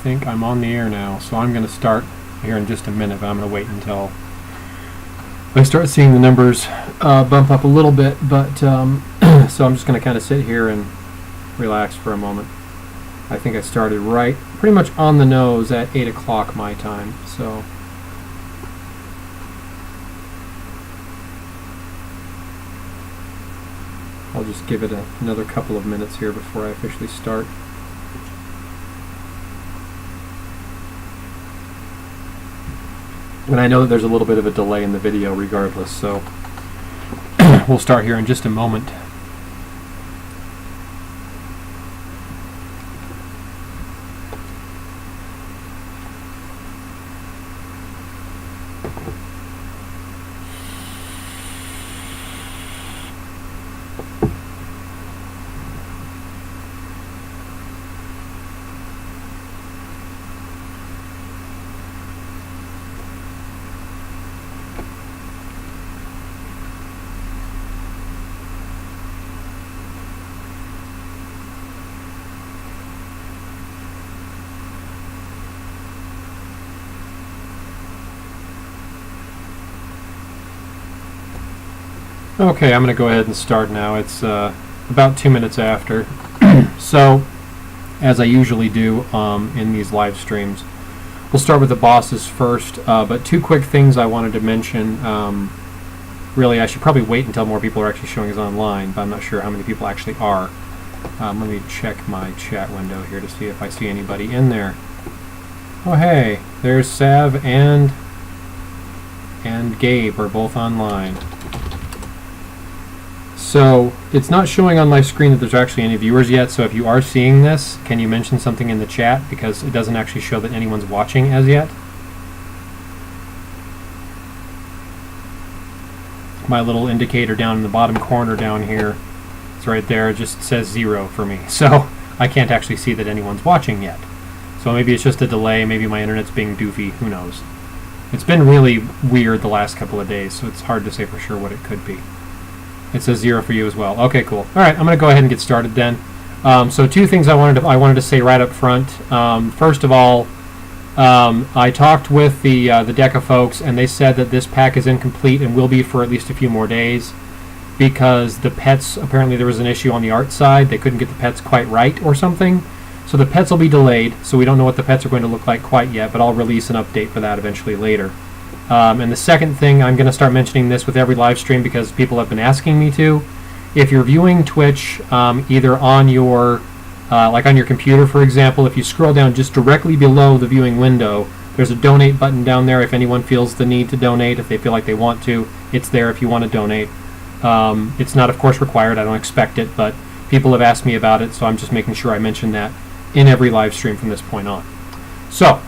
think I'm on the air now, so I'm going to start here in just a minute, but I'm going to wait until I start seeing the numbers bump up a little bit. But so I'm just going to kind of sit here and relax for a moment. I think I started right pretty much on the nose at 8 o'clock my time. So I'll just give it another couple of minutes here before I officially start. And I know that there's a little bit of a delay in the video regardless, so we'll start here in just a moment. Okay, I'm going to go ahead and start now. It's about 2 minutes after. So, as I usually do in these live streams, we'll start with the bosses first. But two quick things I wanted to mention. Really, I should probably wait until more people are actually showing us online, but I'm not sure how many people actually are. Let me check my chat window here to see if I see anybody in there. Oh, hey, there's Sav and Gabe are both online. So it's not showing on my screen that there's actually any viewers yet, so if you are seeing this, can you mention something in the chat, because it doesn't actually show that anyone's watching as yet. My little indicator down in the bottom corner down here, it's right there, it just says 0 for me, so I can't actually see that anyone's watching yet. So maybe it's just a delay, maybe my internet's being doofy, who knows. It's been really weird the last couple of days, so it's hard to say for sure what it could be. It says 0 for you as well. Okay, cool. All right, I'm going to go ahead and get started then. So two things I wanted to say right up front. First of all, I talked with the Deca folks, and they said that this pack is incomplete and will be for at least a few more days, because the pets, apparently there was an issue on the art side. They couldn't get the pets quite right or something. So the pets will be delayed, so we don't know what the pets are going to look like quite yet, but I'll release an update for that eventually later. And the second thing, I'm going to start mentioning this with every live stream because people have been asking me to. If you're viewing Twitch, either on your, like on your computer, for example, if you scroll down just directly below the viewing window, there's a donate button down there. If anyone feels the need to donate, if they feel like they want to, it's there if you want to donate. It's not, of course, required. I don't expect it, but people have asked me about it, so I'm just making sure I mention that in every live stream from this point on. So,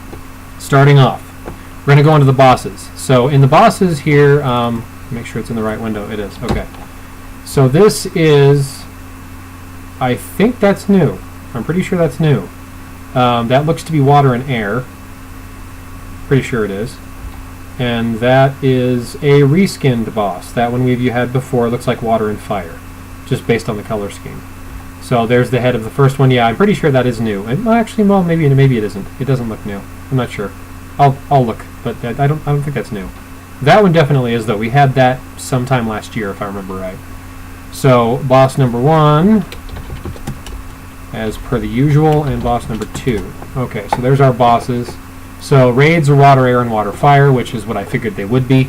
starting off. We're going to go into the bosses. So in the bosses here, make sure it's in the right window. It is. Okay. So this is, I think that's new. I'm pretty sure that's new. That looks to be water and air. Pretty sure it is. And that is a reskinned boss. That one you had before looks like water and fire, just based on the color scheme. So there's the head of the first one. Yeah, I'm pretty sure that is new. And, well, actually, well, maybe it isn't. It doesn't look new. I'm not sure. I'll look, but I don't think that's new. That one definitely is, though. We had that sometime last year, if I remember right. So boss number 1, as per the usual, and boss number 2. Okay, so there's our bosses. So raids are water, air, and water, fire, which is what I figured they would be.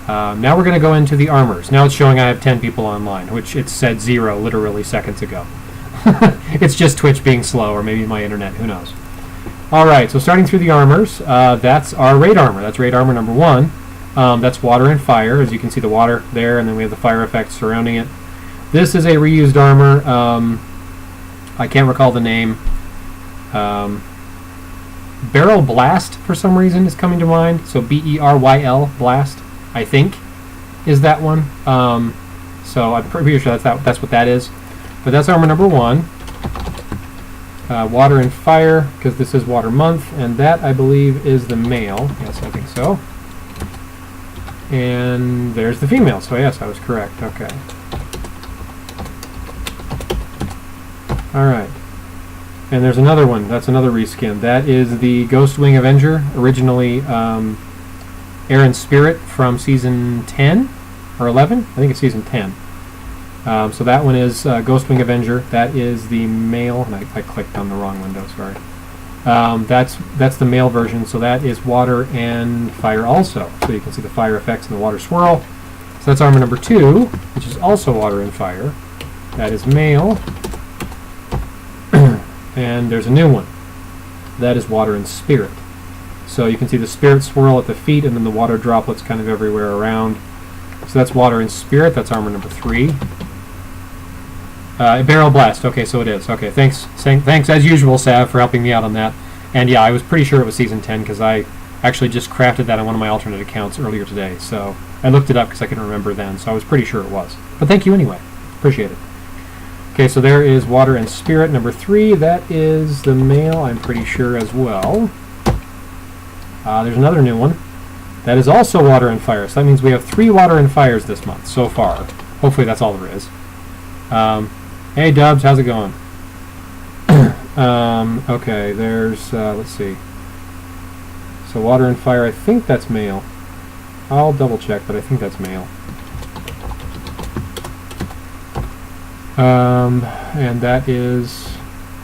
Now we're going to go into the armors. Now it's showing I have 10 people online, which it said 0 literally seconds ago. It's just Twitch being slow, or maybe my internet, who knows. Alright, so starting through the armors, that's our raid armor. That's raid armor number 1. That's water and fire. As you can see, the water there, and then we have the fire effects surrounding it. This is a reused armor. I can't recall the name. Beryl Blast, for some reason, is coming to mind. So B-E-R-Y-L, Blast, I think, is that one. So I'm pretty sure that's what that is. But that's armor number 1. Water and fire, because this is water month, and that, I believe, is the male. Yes, I think so. And there's the female, so yes, I was correct. Okay. Alright. And there's another one. That's another reskin. That is the Ghostwing Avenger, originally Air and Spirit from season 10 or 11. I think it's season 10. So that one is Ghostwing Avenger. That is the male. And I clicked on the wrong window. Sorry. That's the male version. So that is water and fire also. So you can see the fire effects in the water swirl. So that's armor number 2, which is also water and fire. That is male. And there's a new one. That is water and spirit. So you can see the spirit swirl at the feet and then the water droplets kind of everywhere around. So that's water and spirit. That's armor number 3. Barrel blast. Okay, so it is. Okay, thanks as usual, Sav, for helping me out on that. And yeah, I was pretty sure it was season 10 because I actually just crafted that on one of my alternate accounts earlier today. So I looked it up because I couldn't remember then. So I was pretty sure it was. But thank you anyway. Appreciate it. Okay, so there is water and spirit number 3. That is the male, I'm pretty sure as well. There's another new one. That is also water and fire. So that means we have 3 water and fires this month so far. Hopefully that's all there is. Hey Dubs, how's it going? Okay, there's, let's see. So water and fire, I think that's male. I'll double check, but I think that's male. And that is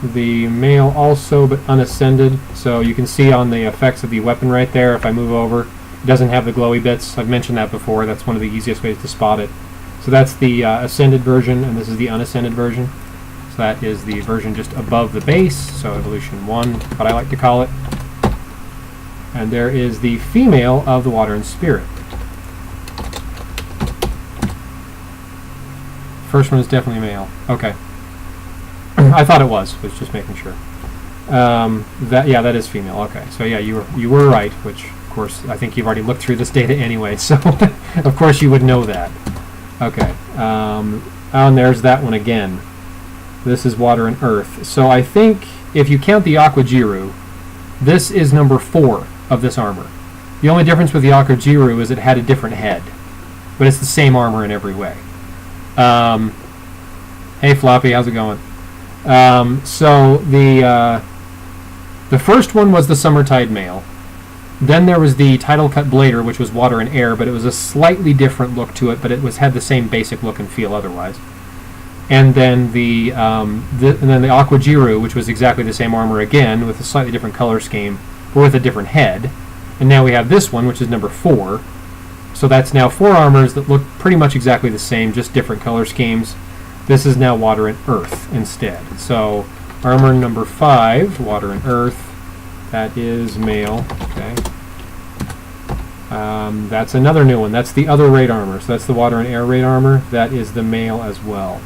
the male also, but unascended. So you can see on the effects of the weapon right there, if I move over, it doesn't have the glowy bits. I've mentioned that before. That's one of the easiest ways to spot it. So that's the ascended version, and this is the unascended version. So that is the version just above the base, so evolution 1, what I like to call it. And there is the female of the water and spirit. First one is definitely male. Okay. I thought it was just making sure. That is female. Okay. So yeah, you were right, which of course I think you've already looked through this data anyway, so of course you would know that. Okay. And there's that one again. This is water and earth. So I think if you count the Aquajiru, this is number 4 of this armor. The only difference with the Aquajiru is it had a different head, but it's the same armor in every way. Hey Floppy, how's it going? So the first one was the Summertide male. Then there was the Tidal Cut Blader, which was water and air, but it was a slightly different look to it, but it had the same basic look and feel otherwise. And then the Aquajiru, which was exactly the same armor again, with a slightly different color scheme, but with a different head. And now we have this one, which is number 4. So that's now 4 armors that look pretty much exactly the same, just different color schemes. This is now water and earth instead. So armor number 5, water and earth, that is male. Okay. That's another new one. That's the other raid armor. So that's the water and air raid armor. That is the male as well.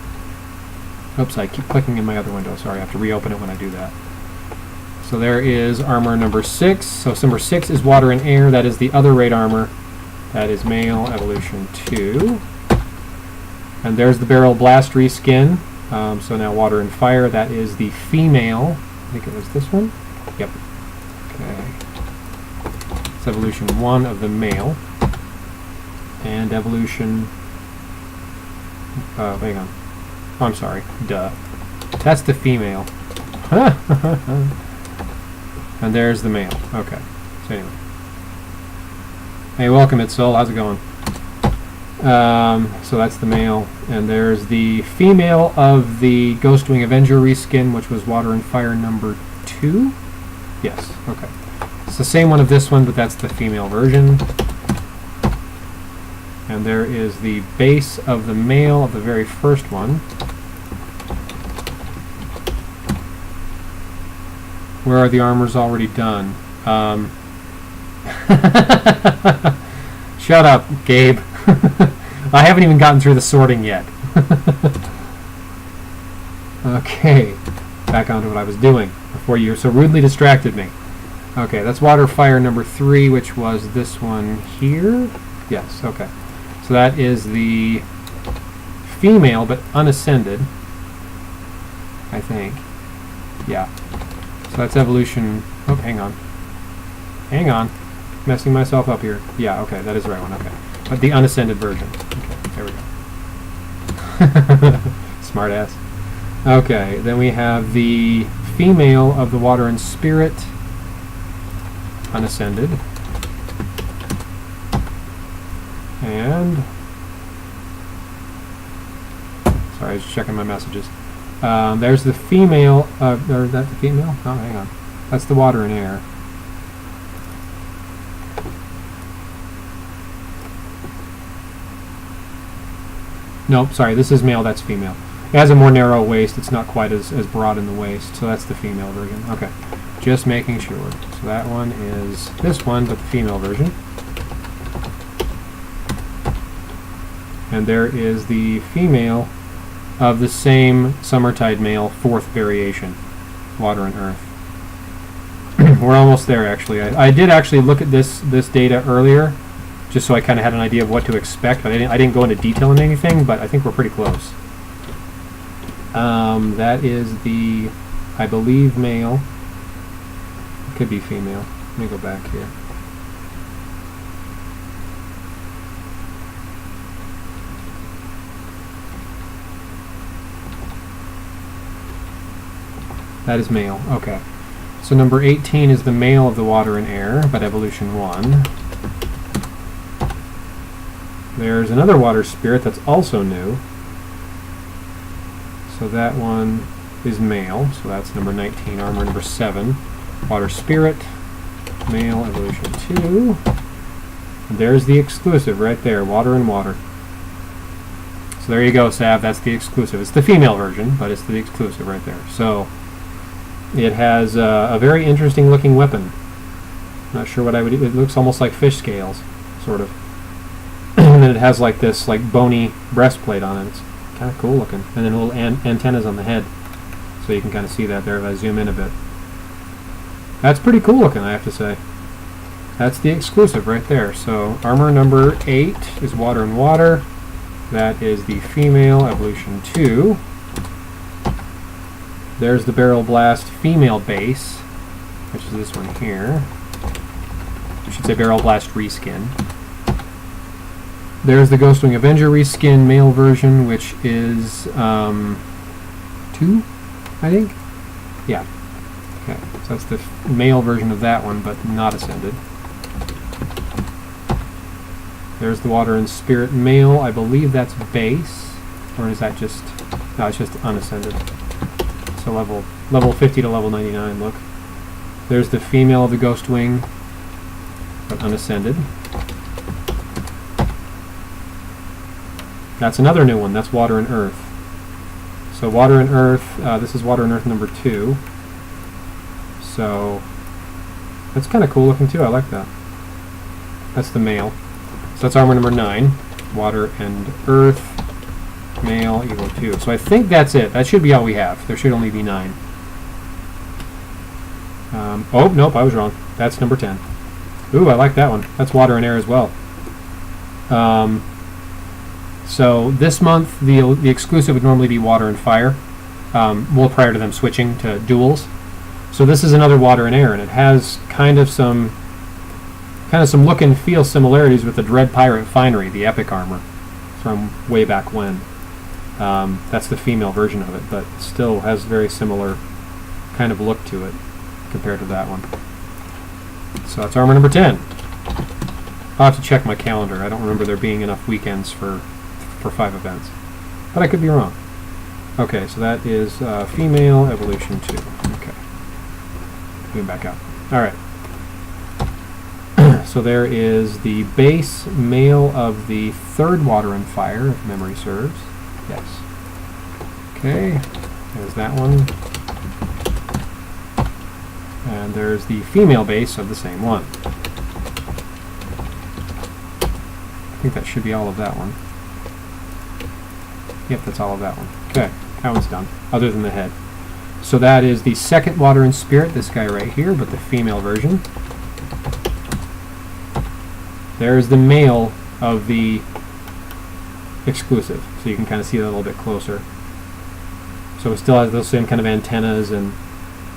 Oops, I keep clicking in my other window. Sorry, I have to reopen it when I do that. So there is armor number 6. So number 6 is water and air. That is the other raid armor. That is male, evolution 2. And there's the barrel blast reskin. So now water and fire. That is the female. I think it was this one. Yep. Okay. It's evolution 1 of the male. And evolution... hang on. Oh, I'm sorry. Duh. That's the female. And there's the male. Okay. So anyway. Hey, welcome, Itzel. How's it going? So that's the male. And there's the female of the Ghostwing Avenger reskin, which was water and fire number 2. Yes. Okay. It's the same one of this one, but that's the female version. And there is the base of the male of the very first one. Where are the armors already done? Shut up, Gabe. I haven't even gotten through the sorting yet. Okay, back onto what I was doing before you so rudely distracted me. Okay, that's water fire number 3, which was this one here. Yes, okay. So that is the female, but unascended, I think. Yeah. So that's evolution... Oh, hang on. Hang on. Messing myself up here. Yeah, okay, that is the right one, okay. But the unascended version. Okay, there we go. Smart ass. Okay, then we have the female of the water and spirit, unascended. And sorry, I was checking my messages. There's the female. Or is that the female? Oh, hang on. That's the water and air. Nope, sorry, this is male, that's female. It has a more narrow waist, it's not quite as broad in the waist, so that's the female version. Okay, just making sure. So that one is this one, but the female version. And there is the female of the same Summertide male, 4th variation, water and earth. We're almost there, actually. I did actually look at this data earlier, just so I kind of had an idea of what to expect, but I didn't go into detail on anything, but I think we're pretty close. That is the, I believe, male. It could be female. Let me go back here. That is male. Okay. So number 18 is the male of the water and air, but evolution 1. There's another water spirit that's also new. So that one is male. So that's number 19, armor number 7. Water spirit, male, evolution 2. And there's the exclusive right there, water and water. So there you go, Sav, that's the exclusive. It's the female version, but it's the exclusive right there. So it has a very interesting looking weapon. Not sure what I would. It looks almost like fish scales, sort of. And then it has like this bony breastplate on it. It's kind of cool looking. And then little antennas on the head, so you can kind of see that there if I zoom in a bit. That's pretty cool looking, I have to say. That's the exclusive right there. So armor number 8 is water and water. That is the female, evolution 2. There's the Barrel Blast female base, which is this one here. I should say Barrel Blast reskin. There's the Ghostwing Avenger reskin male version, which is 2, I think? Yeah. Okay, so that's the male version of that one, but not ascended. There's the Water and Spirit male. I believe that's base, or is that just... No, it's just unascended. So level 50 to level 99, look. There's the female of the Ghostwing, but unascended. That's another new one. That's Water and Earth. So Water and Earth, this is Water and Earth number 2. So that's kind of cool looking too. I like that. That's the male. So that's armor number 9. Water and Earth, male, evo 2. So I think that's it. That should be all we have. There should only be 9. Oh, nope, I was wrong. That's number 10. Ooh, I like that one. That's Water and Air as well. So this month, the exclusive would normally be Water and Fire, well, prior to them switching to duels. So this is another Water and Air, and it has kind of some look and feel similarities with the Dread Pirate Finery, the epic armor from way back when. That's the female version of it, but still has very similar kind of look to it compared to that one. So that's armor number 10. I'll have to check my calendar. I don't remember there being enough weekends for 5 events, but I could be wrong. Okay, so that is female, evolution 2. Okay, moving back out. All right. So there is the base male of the 3rd Water and Fire, if memory serves. Yes. Okay, there's that one. And there's the female base of the same one. I think that should be all of that one. Yep, that's all of that one. Okay, that one's done, other than the head. So that is the 2nd Water and Spirit, this guy right here, but the female version. There's the male of the exclusive, so you can kind of see that a little bit closer. So it still has those same kind of antennas and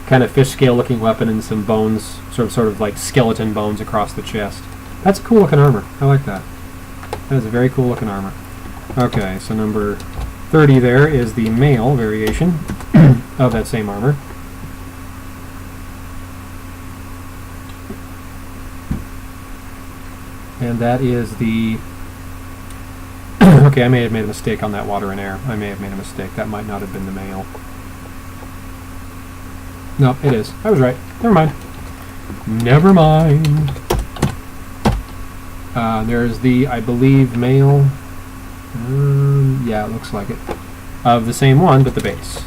kind of fish scale looking weapon and some bones, sort of like skeleton bones across the chest. That's a cool looking armor. I like that. That is a very cool looking armor. Okay, so number 30 there is the male variation of that same armor. And that is the... Okay, I may have made a mistake on that water and air. I may have made a mistake. That might not have been the male. No, it is. I was right. Never mind. Never mind. There's the, I believe, male. Yeah, it looks like it. Of the same one, but the base.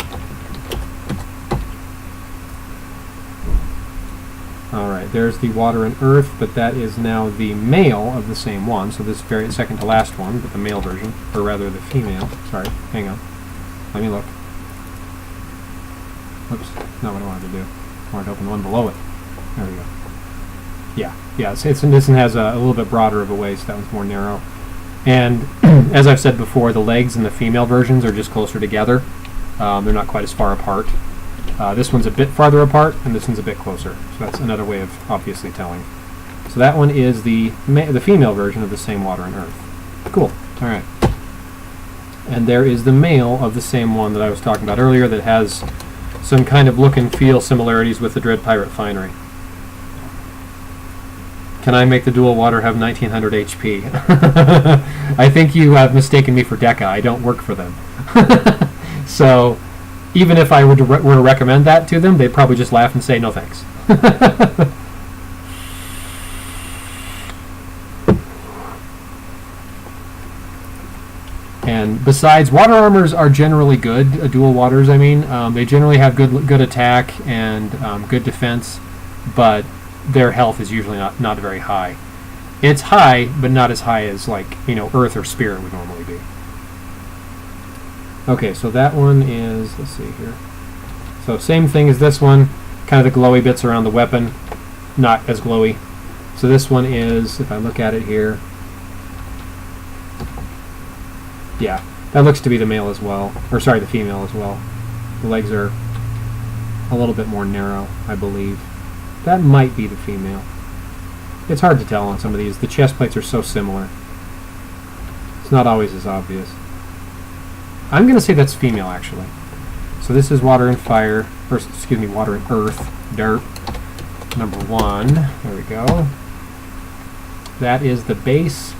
Alright, there's the water and earth, but that is now the male of the same one. So this very second to last one, but the male version, or rather the female. Sorry, hang on. Let me look. Oops, not what I wanted to do. I wanted to open the one below it. There we go. Yeah, this one has a little bit broader of a waist. That one's more narrow. And as I've said before, the legs in the female versions are just closer together. They're not quite as far apart. This one's a bit farther apart, and this one's a bit closer. So that's another way of obviously telling. So that one is the female version of the same water and earth. Cool. All right. And there is the male of the same one that I was talking about earlier that has some kind of look and feel similarities with the Dread Pirate Finery. Can I make the dual water have 1900 HP? I think you have mistaken me for Deca. I don't work for them. So even if I were to recommend that to them, they'd probably just laugh and say, no thanks. And besides, water armors are generally good, dual waters, I mean. They generally have good attack and good defense, but their health is usually not very high. It's high, but not as high as, like, Earth or Spirit would normally be. Okay, so that one is, let's see here. So same thing as this one, kind of the glowy bits around the weapon, not as glowy. So this one is, if I look at it here, yeah, that looks to be the male as well, or sorry, the female as well. The legs are a little bit more narrow, I believe. That might be the female. It's hard to tell on some of these. The chest plates are so similar. It's not always as obvious. I'm going to say that's female, actually. So this is water and fire, or excuse me, water and earth, dirt, number 1. There we go. That is the base.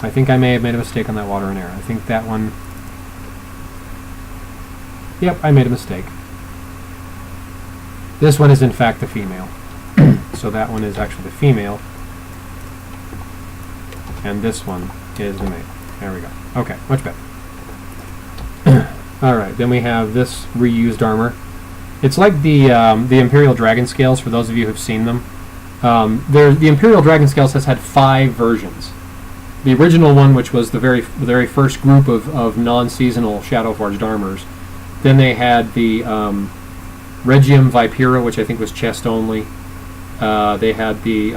I think I may have made a mistake on that water and air. I think that one... Yep, I made a mistake. This one is in fact the female. So that one is actually the female. And this one is the male. There we go. Okay, much better. Alright, then we have this reused armor. It's like the Imperial Dragon Scales, for those of you who've seen them. The Imperial Dragon Scales has had 5 versions. The original one, which was the very first group of non-seasonal Shadow-Forged armors. Then they had the Regium Vipera, which I think was chest only. They had the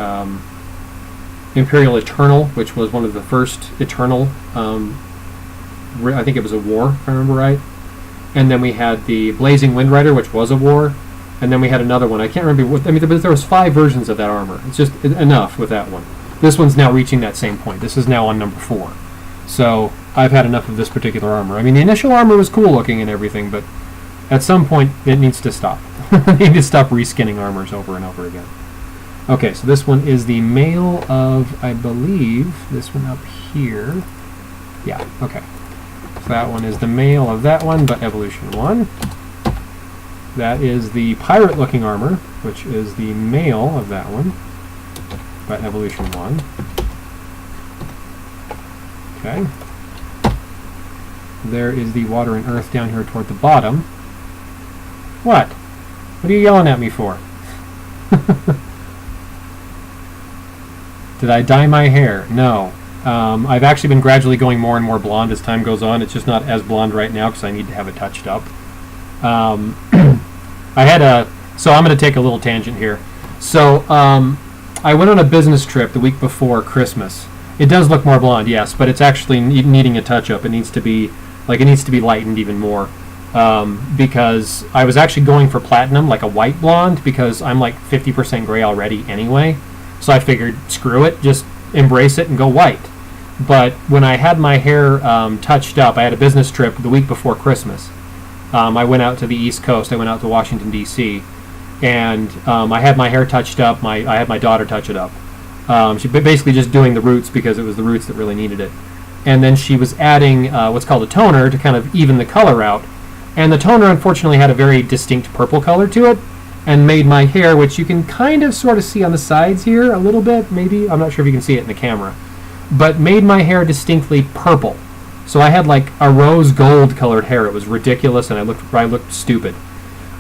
Imperial Eternal, which was one of the first Eternal. I think it was a war, if I remember right. And then we had the Blazing Wind Rider, which was a war. And then we had another one. I can't remember what. I mean, there was 5 versions of that armor. It's just enough with that one. This one's now reaching that same point. This is now on number 4. So I've had enough of this particular armor. I mean, the initial armor was cool looking and everything, but at some point it needs to stop. They need to stop reskinning armors over and over again. Okay, so this one is the male of, I believe, this one up here. Yeah, okay. So that one is the male of that one, but evolution 1. That is the pirate-looking armor, which is the male of that one, but evolution 1. Okay. There is the water and earth down here toward the bottom. What? What are you yelling at me for? Did I dye my hair? No. I've actually been gradually going more and more blonde as time goes on. It's just not as blonde right now because I need to have it touched up. So I'm going to take a little tangent here. So I went on a business trip the week before Christmas. It does look more blonde, yes, but it's actually needing a touch-up. It needs to be lightened even more. Because I was actually going for platinum, like a white blonde, because I'm like 50% gray already anyway. So I figured, screw it, just embrace it and go white. But when I had my hair touched up, I had a business trip the week before Christmas. I went out to the East Coast. I went out to Washington, D.C., and I had my hair touched up. I had my daughter touch it up. She basically just doing the roots because it was the roots that really needed it. And then she was adding what's called a toner to kind of even the color out. And the toner, unfortunately, had a very distinct purple color to it and made my hair, which you can kind of sort of see on the sides here a little bit, maybe. I'm not sure if you can see it in the camera. But made my hair distinctly purple. So I had like a rose gold colored hair. It was ridiculous, and I looked stupid.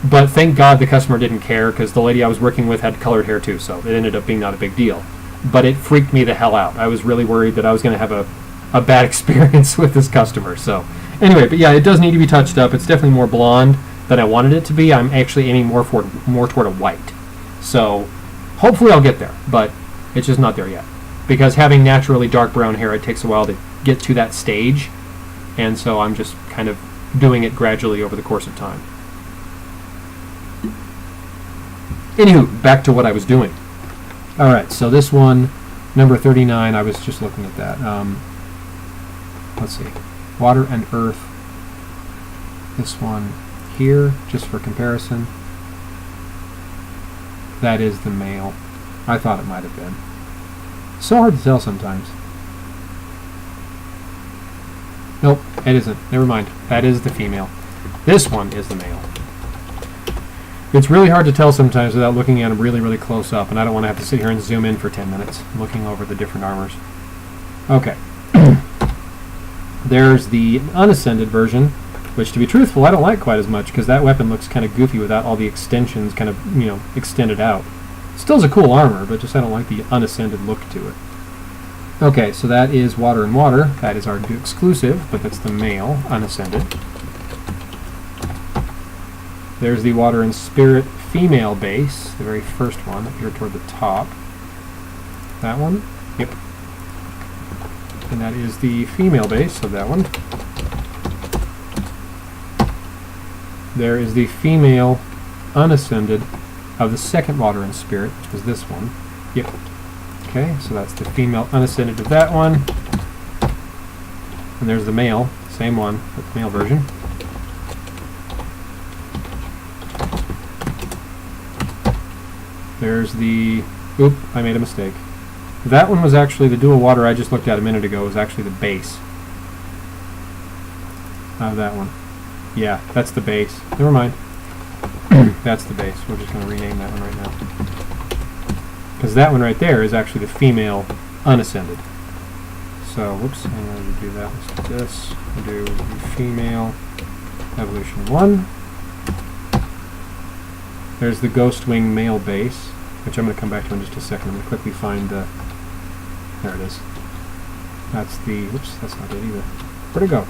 But thank God the customer didn't care, because the lady I was working with had colored hair too, so it ended up being not a big deal. But it freaked me the hell out. I was really worried that I was going to have a bad experience with this customer. So anyway, but yeah, it does need to be touched up. It's definitely more blonde than I wanted it to be. I'm actually aiming more toward a white. So hopefully I'll get there, but it's just not there yet. Because having naturally dark brown hair, it takes a while to get to that stage. And so I'm just kind of doing it gradually over the course of time. Anywho, back to what I was doing. Alright, so this one, number 39, I was just looking at that. Let's see. Water and Earth. This one here, just for comparison. That is the male. I thought it might have been. So hard to tell sometimes. Nope, it isn't. Never mind. That is the female. This one is the male. It's really hard to tell sometimes without looking at them really, really close up, and I don't want to have to sit here and zoom in for 10 minutes looking over the different armors. Okay. There's the unascended version, which, to be truthful, I don't like quite as much, because that weapon looks kind of goofy without all the extensions kind of, extended out. Still is a cool armor, but just I don't like the unascended look to it. Okay, so that is Water and Water. That is our exclusive, but that's the male, unascended. There's the Water and Spirit female base, the very first one, up here toward the top. That one? Yep. And that is the female base of that one. There is the female unascended of the second Water and Spirit, which was this one. Yep. Okay, so that's the female unascended of that one. And there's the male, same one, but the male version. There's the... Oop, I made a mistake. That one was actually the dual water I just looked at a minute ago, was actually the base of that one. Yeah, that's the base. Never mind. That's the base. We're just going to rename that one right now. Because that one right there is actually the female unascended. So, whoops, I'm going to do that. Let's do this. We'll do the female evolution 1. There's the Ghostwing male base, which I'm going to come back to in just a second. I'm going to quickly find the... There it is. That's the... Whoops, that's not it either. Where'd it go?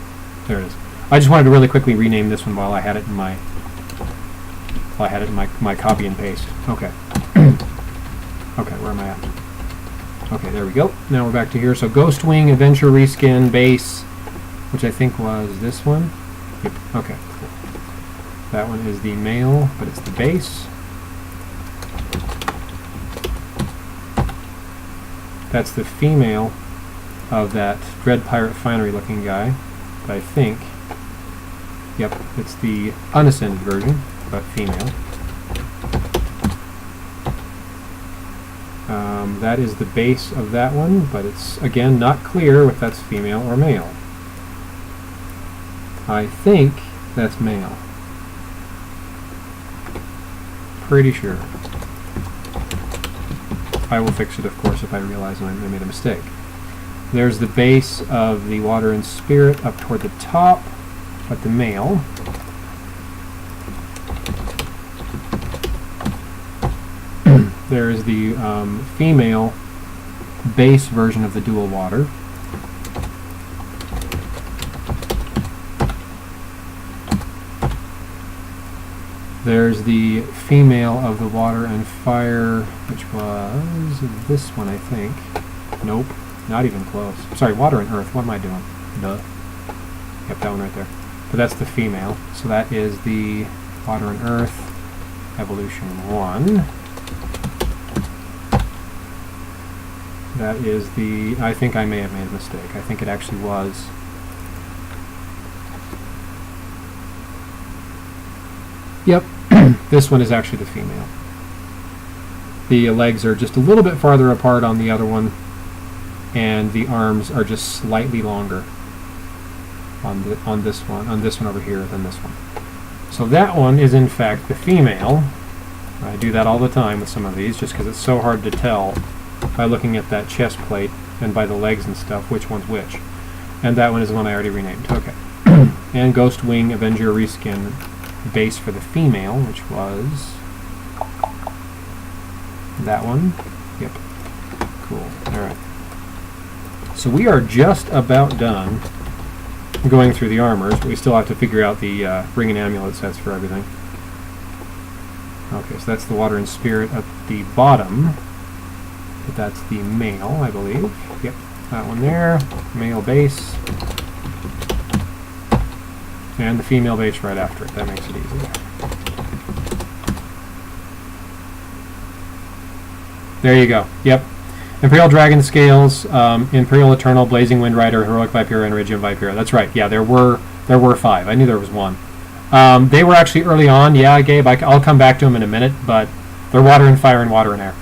There it is. I just wanted to really quickly rename this one while I had it in my... my copy and paste. Okay. Okay, where am I at? Okay, there we go. Now we're back to here. So Ghostwing Adventure Reskin base, which I think was this one. Yep. Okay, cool. That one is the male, but it's the base. That's the female of that Dread Pirate Finery looking guy. But I think, yep, it's the unascended version, but female. That is the base of that one, but it's, again, not clear if that's female or male. I think that's male. Pretty sure. I will fix it, of course, if I realize I made a mistake. There's the base of the Water and Spirit up toward the top, but the male. There is the female base version of the dual water. There's the female of the Water and Fire, which was this one, I think. Nope, not even close. Sorry, Water and Earth. What am I doing? Duh. Yep, that one right there. But that's the female. So that is the Water and Earth Evolution 1. That is the... I think I may have made a mistake. I think it actually was... Yep, this one is actually the female. The legs are just a little bit farther apart on the other one, and the arms are just slightly longer on this one over here than this one. So that one is in fact the female. I do that all the time with some of these just because it's so hard to tell by looking at that chest plate and by the legs and stuff which one's which. And that one is the one I already renamed. Okay. And Ghost Wing Avenger reskin base for the female, which was that one. Yep. Cool. Alright. So we are just about done going through the armors, but we still have to figure out the ring and amulet sets for everything. Okay, so that's the water and spirit at the bottom. But that's the male, I believe. Yep, that one there. Male base. And the female base right after it. That makes it easy. There you go. Yep. Imperial Dragon Scales, Imperial Eternal, Blazing Wind Rider, Heroic Vipera, and Iridium Vipera. That's right. Yeah, there were 5. I knew there was one. They were actually early on. Yeah, Gabe, I'll come back to them in a minute, but they're water and fire and water and air.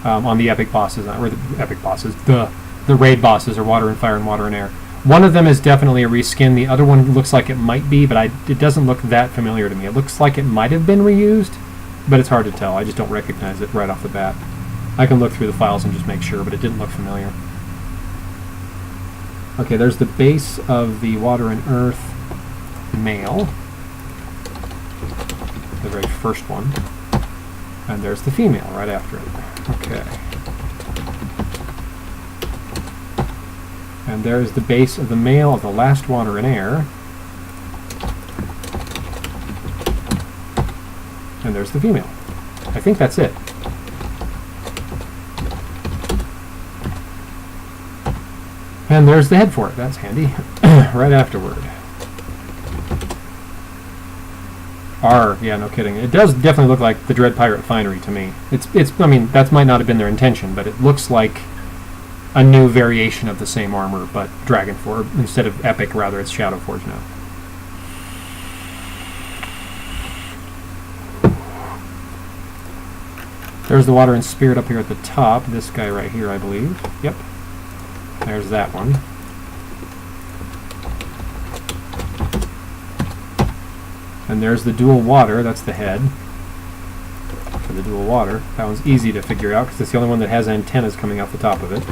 On the epic bosses, or the epic bosses, the raid bosses are water and fire and water and air. One of them is definitely a reskin. The other one looks like it might be, but it doesn't look that familiar to me. It looks like it might have been reused, but it's hard to tell. I just don't recognize it right off the bat. I can look through the files and just make sure, but it didn't look familiar. Okay, there's the base of the water and earth male, the very first one, and there's the female right after it. Okay. And there's the base of the male of the last water and air. And there's the female. I think that's it. And there's the head for it. That's handy. Right afterward. Yeah, no kidding. It does definitely look like the Dread Pirate Finery to me. I mean, that might not have been their intention, but it looks like a new variation of the same armor, but Dragon Forge. Instead of Epic, rather, it's Shadow Forge now. There's the water and spirit up here at the top. This guy right here, I believe. Yep. There's that one. And there's the dual water. That's the head for the dual water. That one's easy to figure out because it's the only one that has antennas coming off the top of it.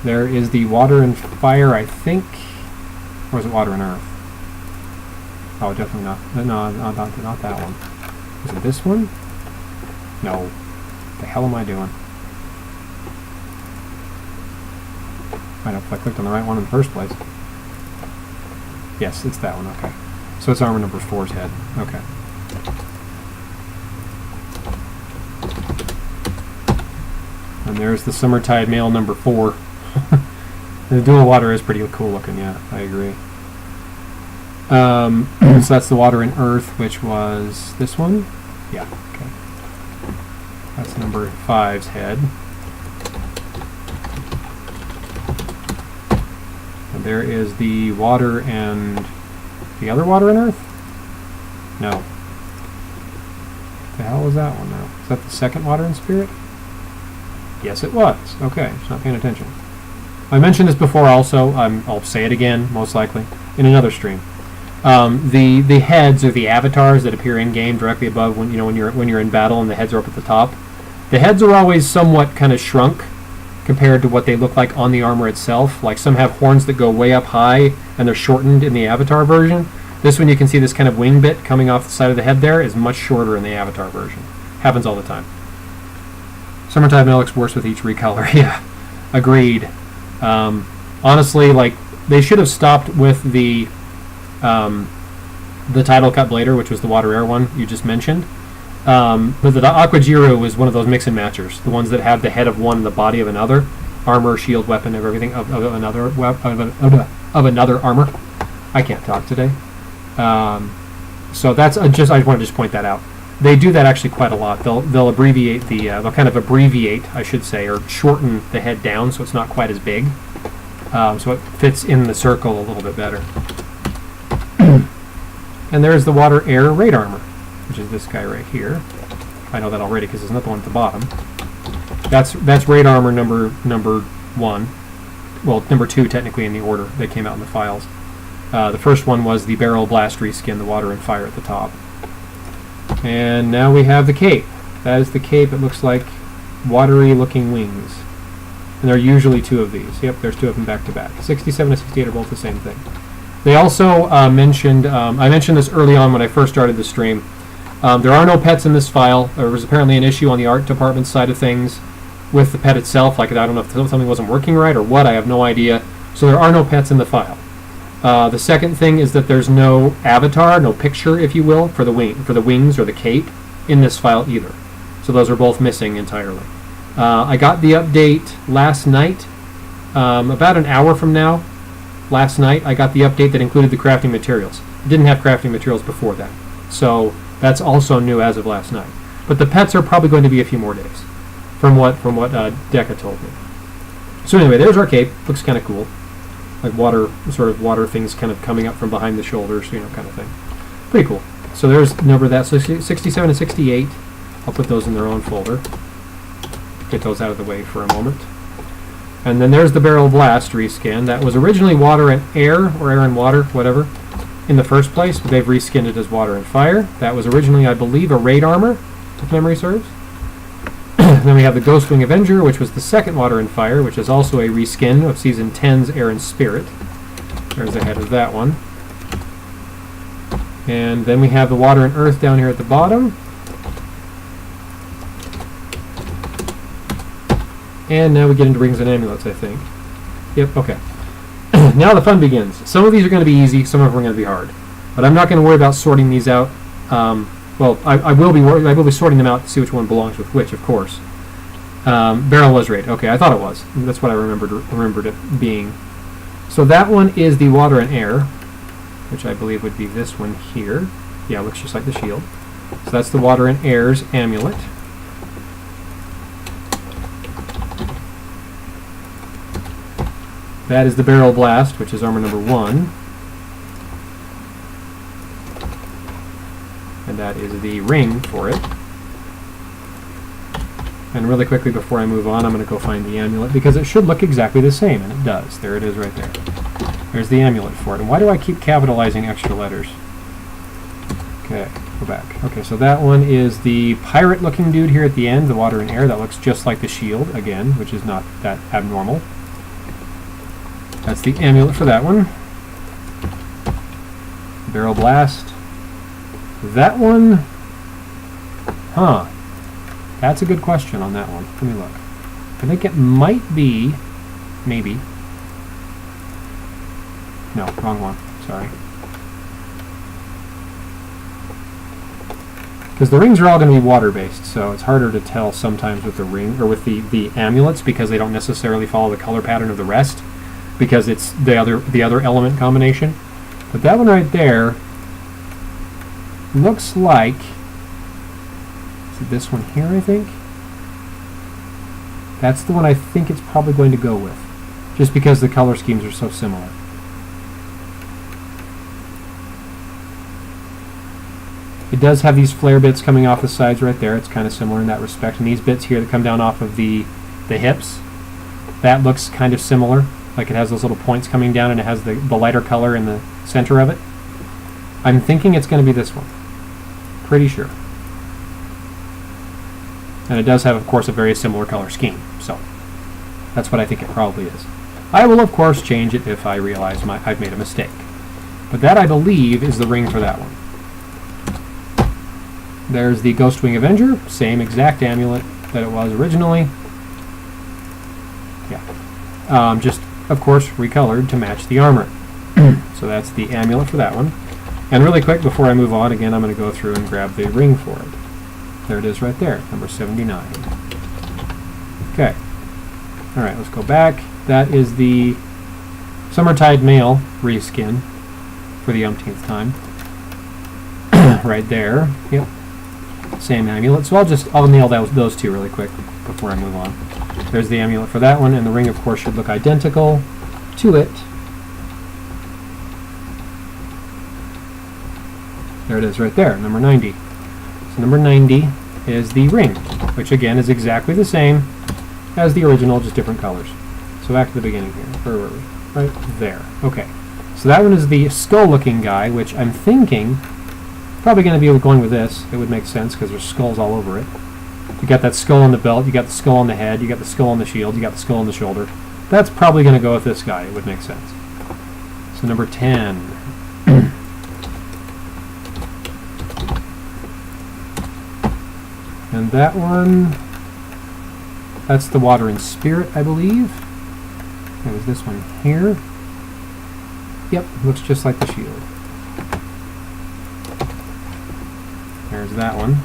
There is the water and fire, I think. Or is it water and earth? Oh, definitely not. No, not that one. Is it this one? No. What the hell am I doing? I don't know if I clicked on the right one in the first place. Yes, it's that one. Okay. So it's armor number 4's head. Okay. And there's the Summertide male number 4. The dual water is pretty cool looking, yeah, I agree. So that's the water and earth, which was this one? Yeah, okay. That's number 5's head. And there is the water and the other water and earth? No. What the hell was that one now? Is that the second water and spirit? Yes, it was. Okay, just not paying attention. I mentioned this before also. I'll say it again, most likely, in another stream. The heads are the avatars that appear in game directly above when you're in battle and the heads are up at the top. The heads are always somewhat kind of shrunk compared to what they look like on the armor itself. Like some have horns that go way up high and they're shortened in the avatar version. This one you can see this kind of wing bit coming off the side of the head there is much shorter in the avatar version. Happens all the time. Summertime male looks worse with each recolor. Yeah, agreed. Honestly, like they should have stopped with the title cut blader, which was the water air one you just mentioned. But the Aquajiru was one of those mix and matchers, the ones that have the head of one and the body of another, armor, shield, weapon, of everything of another armor. I can't talk today. So that's I just wanted to point that out. They do that actually quite a lot. They'll abbreviate they'll kind of abbreviate, I should say, or shorten the head down so it's not quite as big, so it fits in the circle a little bit better. And there's the water air raid armor, which is this guy right here. I know that already because there's another one at the bottom. That's raid armor number 1. Well, number 2 technically in the order they came out in the files. The first one was the barrel blast reskin, the water and fire at the top. And now we have the cape. That is the cape. It looks like watery looking wings. And there are usually 2 of these. Yep, there's 2 of them back to back. 67 and 68 are both the same thing. They also mentioned, I mentioned this early on when I first started the stream, there are no pets in this file. There was apparently an issue on the art department side of things with the pet itself. Like, I don't know if something wasn't working right or what, I have no idea. So there are no pets in the file. The second thing is that there's no avatar, no picture, if you will, for the wings or the cape in this file either. So those are both missing entirely. I got the update last night, about an hour from now. Last night I got the update that included the crafting materials. It didn't have crafting materials before that. So that's also new as of last night. But the pets are probably going to be a few more days, from what Deca told me. So anyway, there's our cape. Looks kind of cool. Like sort of water things kind of coming up from behind the shoulders, you know, kind of thing. Pretty cool. So there's a number of that. So 67 and 68. I'll put those in their own folder. Get those out of the way for a moment. And then there's the barrel blast reskin. That was originally water and air, or air and water, whatever, in the first place, but they've reskinned it as water and fire. That was originally, I believe, a raid armor, if memory serves. Then we have the Ghostwing Avenger, which was the second water and fire, which is also a reskin of Season 10's Air and Spirit. There's the head of that one. And then we have the water and earth down here at the bottom. And now we get into rings and amulets, I think. Yep, okay. Now the fun begins. Some of these are going to be easy, some of them are going to be hard. But I'm not going to worry about sorting these out. Well, I will be sorting them out to see which one belongs with which, of course. Barrel was raid. Okay, I thought it was. That's what I remembered it being. So that one is the water and air, which I believe would be this one here. Yeah, it looks just like the shield. So that's the water and air's amulet. That is the barrel blast, which is armor number 1. And that is the ring for it. And really quickly before I move on, I'm going to go find the amulet, because it should look exactly the same, and it does. There it is right there. There's the amulet for it. And why do I keep capitalizing extra letters? Okay, go back. Okay, so that one is the pirate-looking dude here at the end, the water and air. That looks just like the shield, again, which is not that abnormal. That's the amulet for that one. Barrel blast. That one, that's a good question on that one. Let me look. I think it might be, maybe. No, wrong one. Sorry. Because the rings are all going to be water-based, so it's harder to tell sometimes with the ring or with the amulets, because they don't necessarily follow the color pattern of the rest, because it's the other element combination. But that one right there looks like, is it this one here, I think? That's the one I think it's probably going to go with, just because the color schemes are so similar. It does have these flare bits coming off the sides right there. It's kind of similar in that respect. And these bits here that come down off of the hips, that looks kind of similar. Like it has those little points coming down, and it has the lighter color in the center of it. I'm thinking it's going to be this one. Pretty sure. And it does have, of course, a very similar color scheme. So that's what I think it probably is. I will, of course, change it if I realize I've made a mistake. But that, I believe, is the ring for that one. There's the Ghostwing Avenger, same exact amulet that it was originally. Yeah. Just, of course, recolored to match the armor. So that's the amulet for that one. And really quick, before I move on, again, I'm going to go through and grab the ring for it. There it is right there, number 79. Okay. Alright, let's go back. That is the Summertide Male reskin for the umpteenth time. Right there. Yep. Same amulet. So I'll nail those two really quick before I move on. There's the amulet for that one, and the ring, of course, should look identical to it. There it is right there, number 90. So number 90, is the ring, which again is exactly the same as the original, just different colors. So back to the beginning here. Where were we? Right there. Okay. So that one is the skull-looking guy, which I'm thinking probably going to be going with this. It would make sense because there's skulls all over it. You got that skull on the belt, you got the skull on the head, you got the skull on the shield, you got the skull on the shoulder. That's probably going to go with this guy. It would make sense. So number 10. And that one, that's the water and spirit, I believe. That was this one here. Yep, looks just like the shield. There's that one.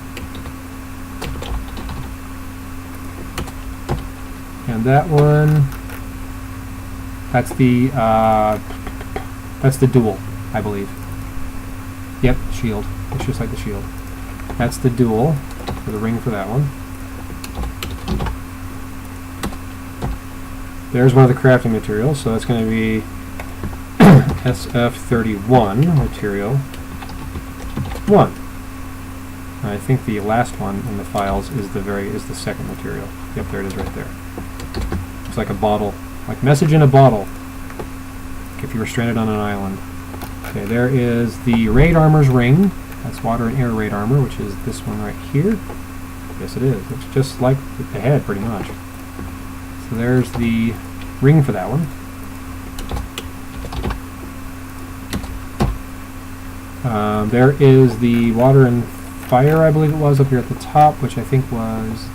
And that one, that's the dual, I believe. Yep, shield. Looks just like the shield. That's the dual, for the ring for that one. There's one of the crafting materials, so that's going to be SF31 material 1. And I think the last one in the files is the second material. Yep, there it is right there. It's like a bottle, like message in a bottle. Like if you were stranded on an island. Okay, there is the raid armor's ring. That's water and air raid armor, which is this one right here. Yes, it is. Looks just like the head, pretty much. So there's the ring for that one. There is the water and fire, I believe it was, up here at the top, which I think was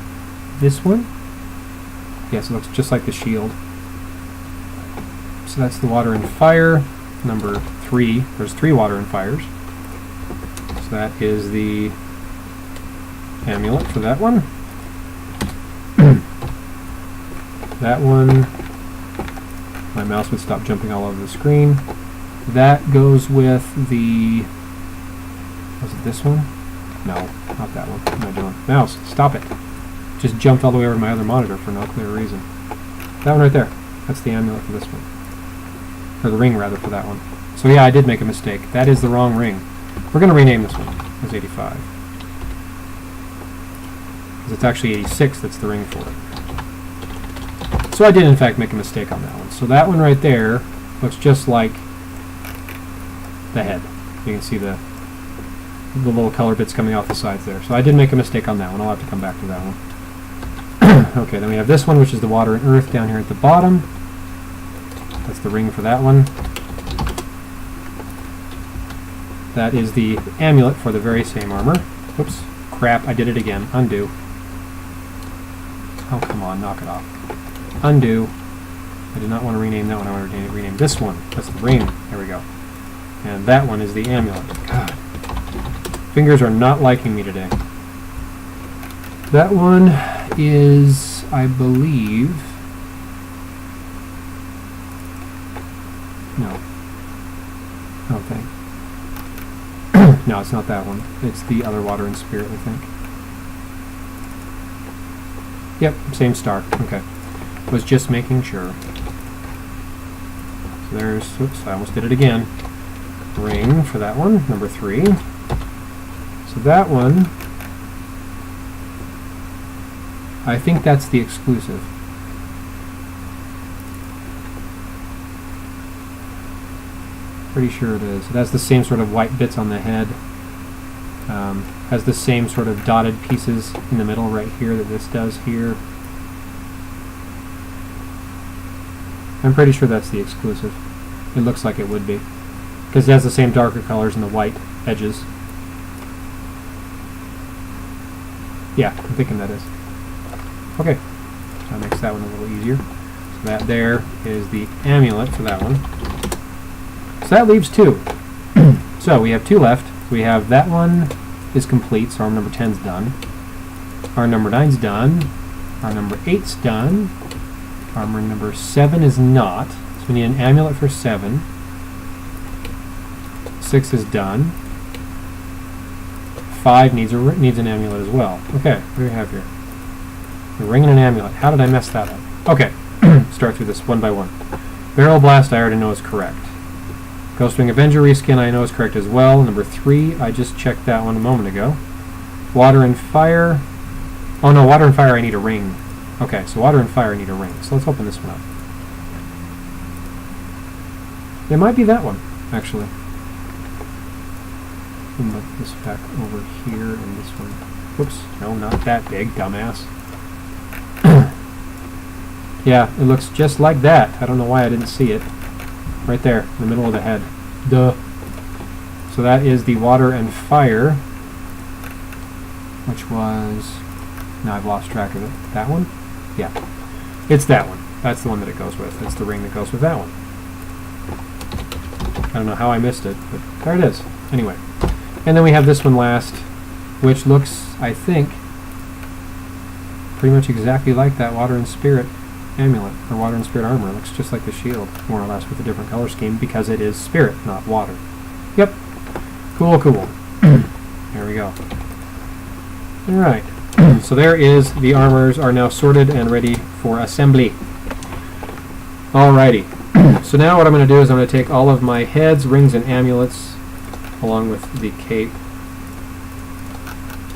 this one. Yes, it looks just like the shield. So that's the water and fire, number 3. There's 3 water and fires. So that is the amulet for that one. That one, my mouse would stop jumping all over the screen. That goes with the, was it this one? No, not that one. What am I doing? Mouse, stop it. Just jumped all the way over to my other monitor for no clear reason. That one right there. That's the amulet for this one. Or the ring, rather, for that one. So yeah, I did make a mistake. That is the wrong ring. We're going to rename this one as 85. Because it's actually 86 that's the ring for it. So I did, in fact, make a mistake on that one. So that one right there looks just like the head. You can see the little color bits coming off the sides there. So I did make a mistake on that one. I'll have to come back to that one. Okay, then we have this one, which is the water and earth down here at the bottom. That's the ring for that one. That is the amulet for the very same armor. Whoops, crap, I did it again. Undo. Oh, come on, knock it off. Undo. I did not want to rename that one. I want to rename this one. That's the ring. There we go. And that one is the amulet. God. Fingers are not liking me today. That one is, I believe... No. I don't think. No, it's not that one. It's the other water and spirit, I think. Yep, same star. Okay. Was just making sure. So there's, oops, I almost did it again. Ring for that one, number 3. So that one, I think that's the exclusive. Pretty sure it is. It has the same sort of white bits on the head. Has the same sort of dotted pieces in the middle right here that this does here. I'm pretty sure that's the exclusive. It looks like it would be. Because it has the same darker colors and the white edges. Yeah, I'm thinking that is. Okay. So that makes that one a little easier. So that there is the amulet for that one. So that leaves 2. So we have 2 left. We have that one is complete, so arm number 10's done. Arm number 9's done. Arm number 8's done. Armor number 7 is not. So we need an amulet for 7. 6 is done. 5 needs an amulet as well. Okay, what do we have here? A ring and an amulet. How did I mess that up? Okay, start through this one by one. Barrel Blast I already know is correct. Ghostwing Avenger reskin I know is correct as well. Number 3, I just checked that one a moment ago. Water and Fire, Oh no, water and fire I need a ring. Okay, so water and fire I need a ring. So let's open this one up. It might be that one, actually. Put this back over here and this one. Whoops, no, not that big, dumbass. Yeah, it looks just like that. I don't know why I didn't see it. Right there, in the middle of the head. Duh. So that is the water and fire, which was... Now I've lost track of it. That one? Yeah. It's that one. That's the one that it goes with. It's the ring that goes with that one. I don't know how I missed it, but there it is. Anyway. And then we have this one last, which looks, I think, pretty much exactly like that Water and Spirit amulet, or Water and Spirit armor. It looks just like the shield, more or less, with a different color scheme, because it is Spirit, not Water. Yep. Cool, cool. There we go. Alright. So there is, the armors are now sorted and ready for assembly. Alrighty. So now what I'm going to do is I'm going to take all of my heads, rings, and amulets, along with the cape.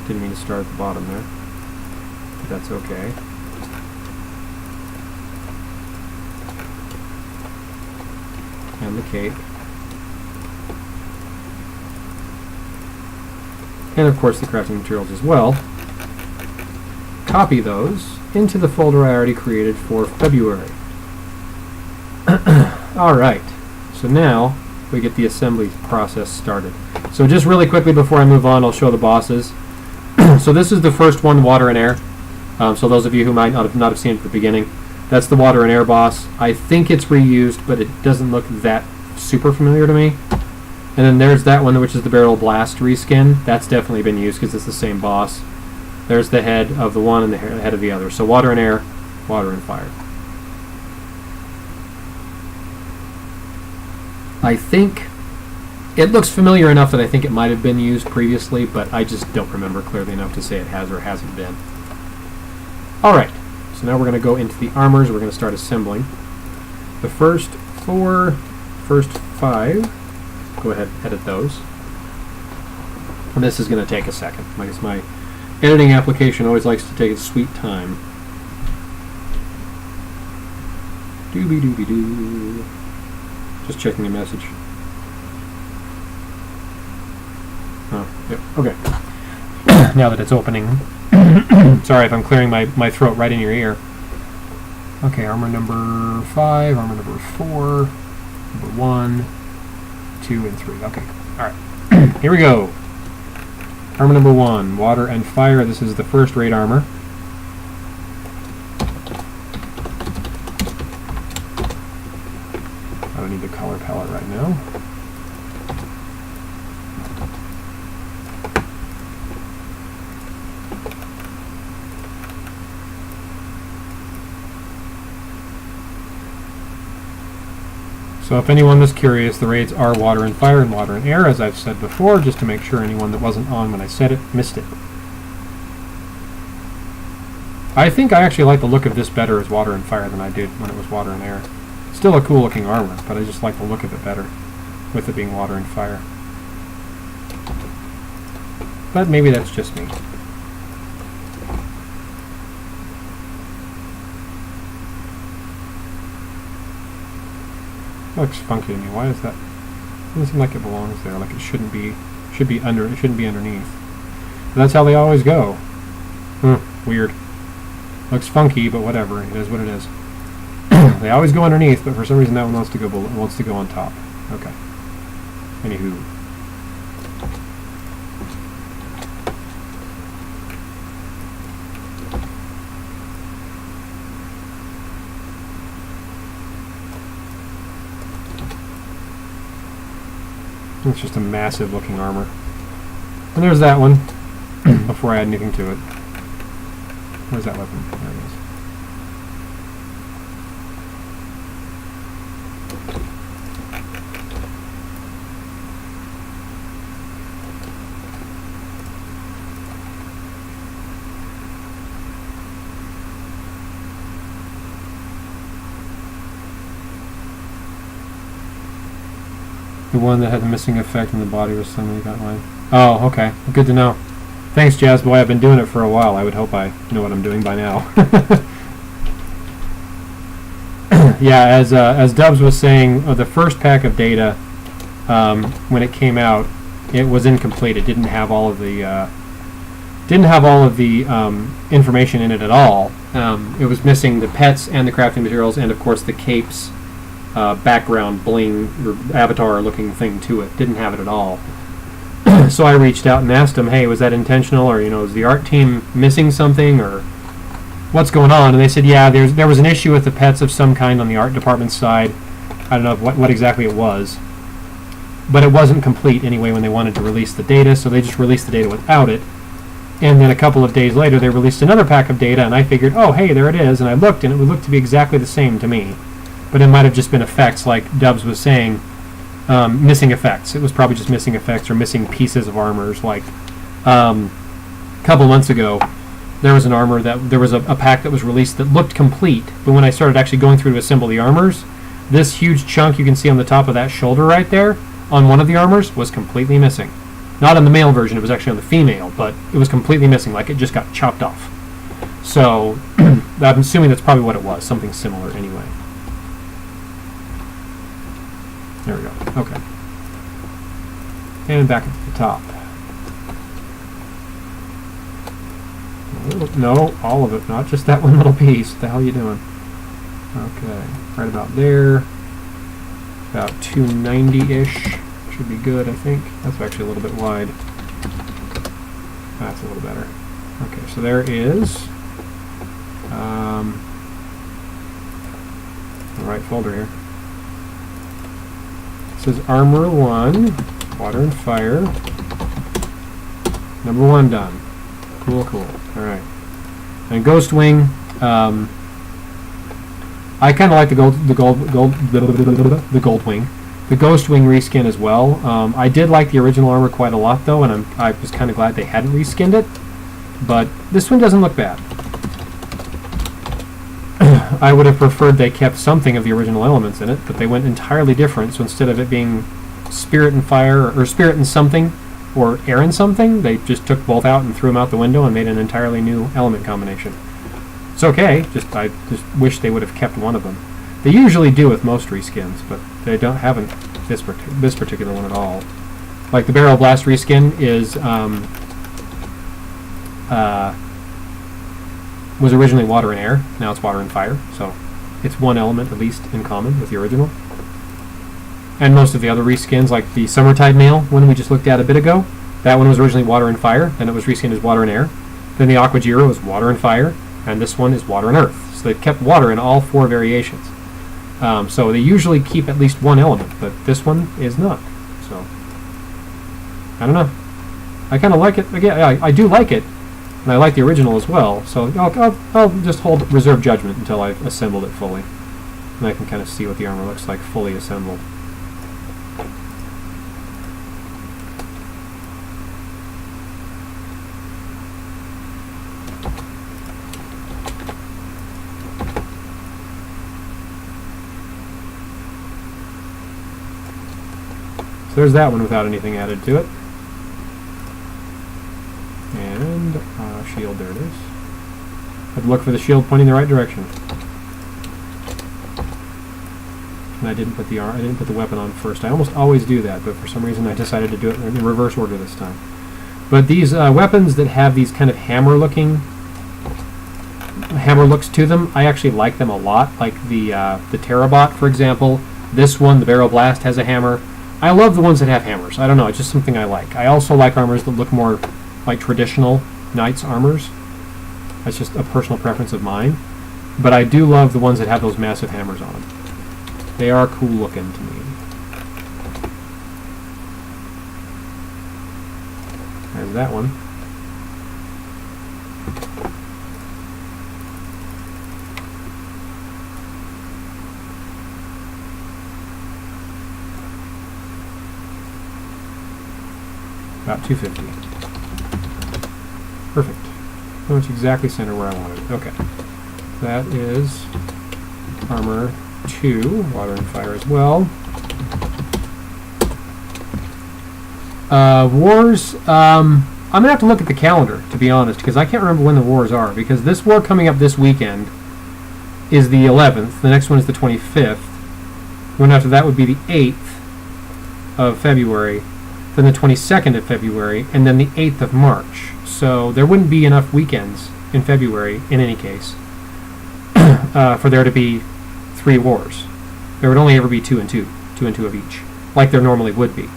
Didn't mean to start at the bottom there, but that's okay. And the cape. And of course the crafting materials as well. Copy those into the folder I already created for February. Alright, so now we get the assembly process started. So just really quickly before I move on, I'll show the bosses. So this is the first one, Water and Air. So those of you who might not have seen it at the beginning, that's the Water and Air boss. I think it's reused, but it doesn't look that super familiar to me. And then there's that one, which is the Barrel Blast reskin. That's definitely been used because it's the same boss. There's the head of the one and the head of the other. So Water and Air, Water and Fire. I think it looks familiar enough that I think it might have been used previously, but I just don't remember clearly enough to say it has or hasn't been. Alright, so now we're going to go into the armors. We're going to start assembling. The first 5, go ahead and edit those. And this is going to take a second. I guess my editing application always likes to take its sweet time. Doobie-doobie-doo. Just checking a message. Oh, yep, okay. Now that it's opening. Sorry if I'm clearing my throat right in your ear. Okay, armor number 5, armor number 4, number 1, 2, and 3. Okay, alright. Here we go. Armor number 1, Water and Fire. This is the first rate armor. I don't need the color palette right now. So if anyone was curious, the raids are Water and Fire and Water and Air, as I've said before, just to make sure anyone that wasn't on when I said it missed it. I think I actually like the look of this better as Water and Fire than I did when it was Water and Air. Still a cool looking armor, but I just like the look of it better with it being Water and Fire. But maybe that's just me. Looks funky to me. Why is that? It doesn't seem like it belongs there. Like it shouldn't be. It shouldn't be underneath. But that's how they always go. Weird. Looks funky, but whatever. It is what it is. They always go underneath, but for some reason that one wants to go on top. Okay. Anywho. It's just a massive looking armor. And there's that one, before I add anything to it. Where's that weapon? There it is. The one that had the missing effect in the body was suddenly got mine. Oh, okay. Good to know. Thanks, Jazz Boy. I've been doing it for a while. I would hope I know what I'm doing by now. Yeah, as Dubs was saying, the first pack of data, when it came out, it was incomplete. It didn't have all of the information in it at all. It was missing the pets and the crafting materials, and of course the cape's background bling or avatar looking thing to it. Didn't have it at all. So I reached out and asked them, hey, was that intentional, or is the art team missing something, or what's going on? And they said, yeah, there was an issue with the pets of some kind on the art department side. I don't know what exactly it was, but it wasn't complete anyway when they wanted to release the data, so they just released the data without it. And then a couple of days later, they released another pack of data, and I figured, oh, hey, there it is. And I looked, and it would look to be exactly the same to me. But it might have just been effects, like Dubs was saying, missing effects. It was probably just missing effects or missing pieces of armors. Like a couple months ago, there was an armor there was a pack that was released that looked complete, but when I started actually going through to assemble the armors, this huge chunk you can see on the top of that shoulder right there on one of the armors was completely missing. Not on the male version, it was actually on the female, but it was completely missing, like it just got chopped off. So I'm assuming that's probably what it was, something similar anyway. There we go. Okay. And back at the top. No, all of it, not just that one little piece. What the hell are you doing? Okay, right about there. About 290-ish. Should be good, I think. That's actually a little bit wide. That's a little better. Okay, so there is the right folder here. This is Armor 1, Water and Fire. Number 1 done. Cool, cool. Alright. And Ghost Wing, I kind of like the gold wing. The Ghost Wing reskin as well. I did like the original armor quite a lot though, and I was kind of glad they hadn't reskinned it. But this one doesn't look bad. I would have preferred they kept something of the original elements in it, but they went entirely different. So instead of it being Spirit and Fire, or Spirit and something, or Air and something, they just took both out and threw them out the window and made an entirely new element combination. It's okay, I just wish they would have kept one of them. They usually do with most reskins, but they haven't this particular one at all. Like the Barrel Blast reskin is was originally Water and Air, now it's Water and Fire, so it's one element at least in common with the original. And most of the other reskins, like the Summertide Mail one we just looked at a bit ago, that one was originally Water and Fire, then it was reskinned as Water and Air. Then the Aqua Giro was Water and Fire, and this one is Water and Earth. So they've kept water in all 4 variations. So they usually keep at least one element, but this one is not. So, I don't know. I kind of like it. Again, I do like it, and I like the original as well. So I'll just hold reserve judgment until I've assembled it fully, and I can kind of see what the armor looks like fully assembled. So there's that one without anything added to it. And shield, there it is. I have to look for the shield pointing the right direction. And I didn't put the weapon on first. I almost always do that, but for some reason I decided to do it in reverse order this time. But these weapons that have these kind of hammer looks to them, I actually like them a lot. Like the Terabot, for example. This one, the Barrel Blast, has a hammer. I love the ones that have hammers. I don't know, it's just something I like. I also like armors that look more like traditional Knights armors. That's just a personal preference of mine. But I do love the ones that have those massive hammers on them. They are cool looking to me. There's that one. About 250. Perfect. Pretty much exactly center where I wanted it. Okay. That is Armor 2, Water and Fire as well. Wars, I'm going to have to look at the calendar, to be honest, because I can't remember when the wars are, because this war coming up this weekend is the 11th, the next one is the 25th, one after that would be the 8th of February, then the 22nd of February, and then the 8th of March. So there wouldn't be enough weekends in February, in any case, for there to be 3 wars. There would only ever be 2 and 2 of each, like there normally would be.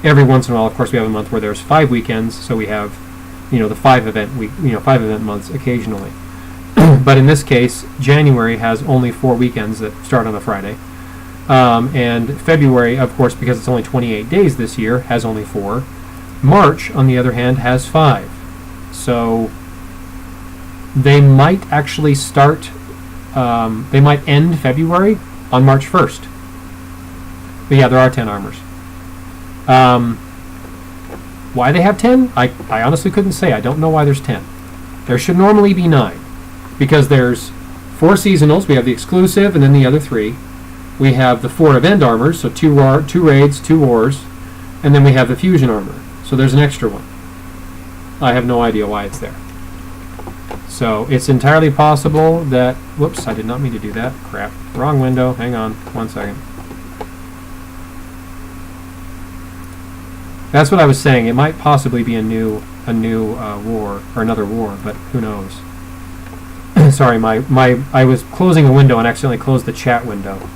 Every once in a while, of course, we have a month where there's 5 weekends, so we have, the 5 event week, 5 event months occasionally. But in this case, January has only 4 weekends that start on a Friday, and February, of course, because it's only 28 days this year, has only 4. March, on the other hand, has 5. So they might actually start. They might end February on March 1st. But yeah, there are 10 armors. Why they have 10? I honestly couldn't say. I don't know why there's 10. There should normally be 9. Because there's 4 seasonals. We have the exclusive and then the other 3. We have the 4 event armors, so 2 raids, 2 wars. And then we have the fusion armor. So there's an extra one. I have no idea why it's there. So it's entirely possible that... Whoops, I did not mean to do that. Crap. Wrong window. Hang on. 1 second. That's what I was saying. It might possibly be a new war, or another war, but who knows. Sorry, I was closing a window and accidentally closed the chat window.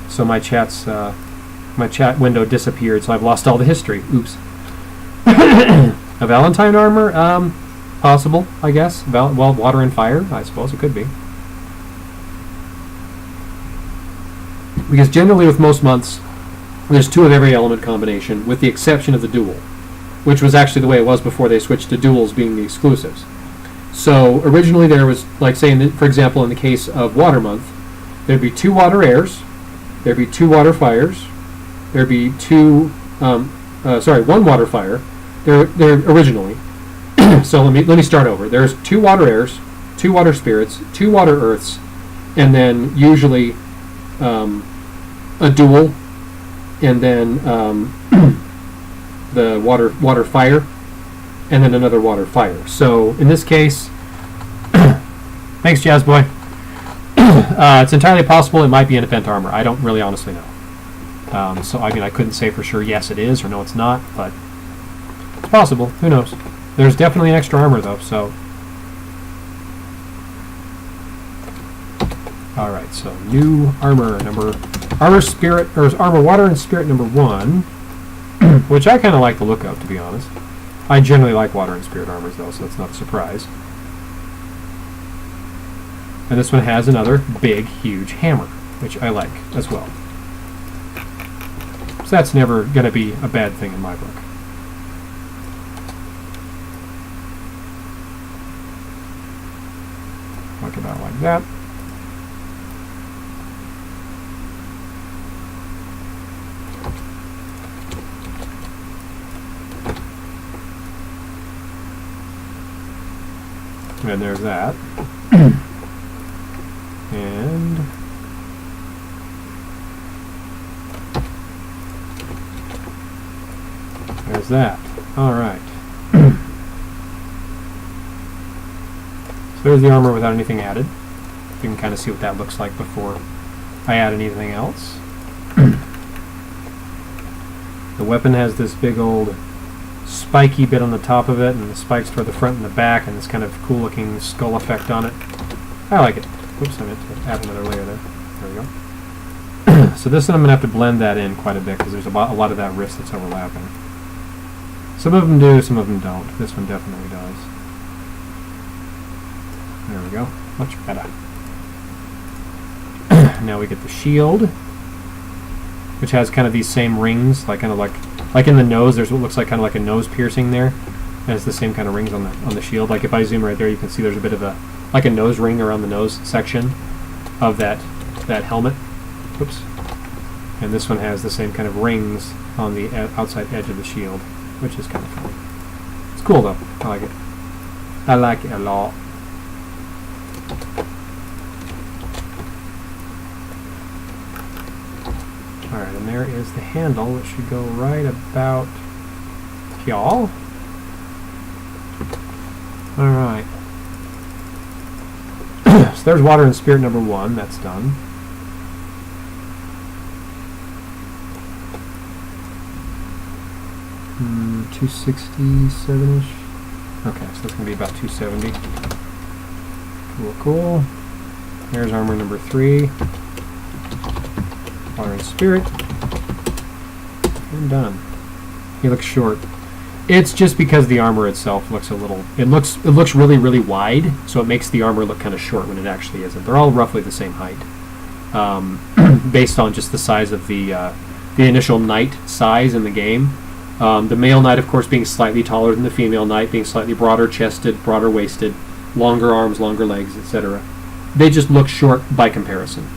So my chat window disappeared, so I've lost all the history. Oops. A Valentine armor? Possible, I guess. Well, water and fire, I suppose it could be. Because generally with most months, there's 2 of every element combination, with the exception of the dual, which was actually the way it was before they switched to duals being the exclusives. So originally there was, like say, for example, in the case of Water Month, there'd be 2 water airs, there'd be 2 water fires, there'd be 1 water fire. There originally. So let me start over. There's 2 water airs, 2 water spirits, 2 water earths, and then usually a dual, and then the water fire, and then another water fire. So in this case, thanks, Jazz Boy. It's entirely possible it might be an event armor. I don't really honestly know. So I couldn't say for sure yes it is or no it's not, but it's possible. Who knows? There's definitely an extra armor though. So all right. So new armor armor water and spirit number 1, which I kind of like the look of, to be honest. I generally like water and spirit armors though, so that's not a surprise. And this one has another big, huge hammer, which I like as well. So that's never going to be a bad thing in my book. Look about like that. And there's that. And there's that. All right. So there's the armor without anything added. You can kind of see what that looks like before I add anything else. The weapon has this big old spiky bit on the top of it, and the spikes toward the front and the back, and this kind of cool looking skull effect on it. I like it. Oops, I meant to add another layer there. There we go. So this one I'm going to have to blend that in quite a bit because there's a lot of that wrist that's overlapping. Some of them do, some of them don't. This one definitely does. There we go. Much better. Now we get the shield, which has kind of these same rings, like in the nose. There's what looks like kind of like a nose piercing there. And it's the same kind of rings on the shield. Like if I zoom right there, you can see there's a bit of a nose ring around the nose section of that helmet. Oops. And this one has the same kind of rings on the outside edge of the shield, which is kind of funny. It's cool though. I like it. I like it a lot. Alright, and there is the handle, which should go right about y'all. Alright. So there's water and spirit number 1. That's done. Hmm, 267-ish. Okay, so that's going to be about 270. Cool, cool. There's armor number 3. Water and spirit. And done. He looks short. It's just because the armor itself looks a little... It looks really, really wide, so it makes the armor look kind of short when it actually isn't. They're all roughly the same height, based on just the size of the initial knight size in the game. The male knight, of course, being slightly taller than the female knight, being slightly broader chested, broader waisted, longer arms, longer legs, etc. They just look short by comparison.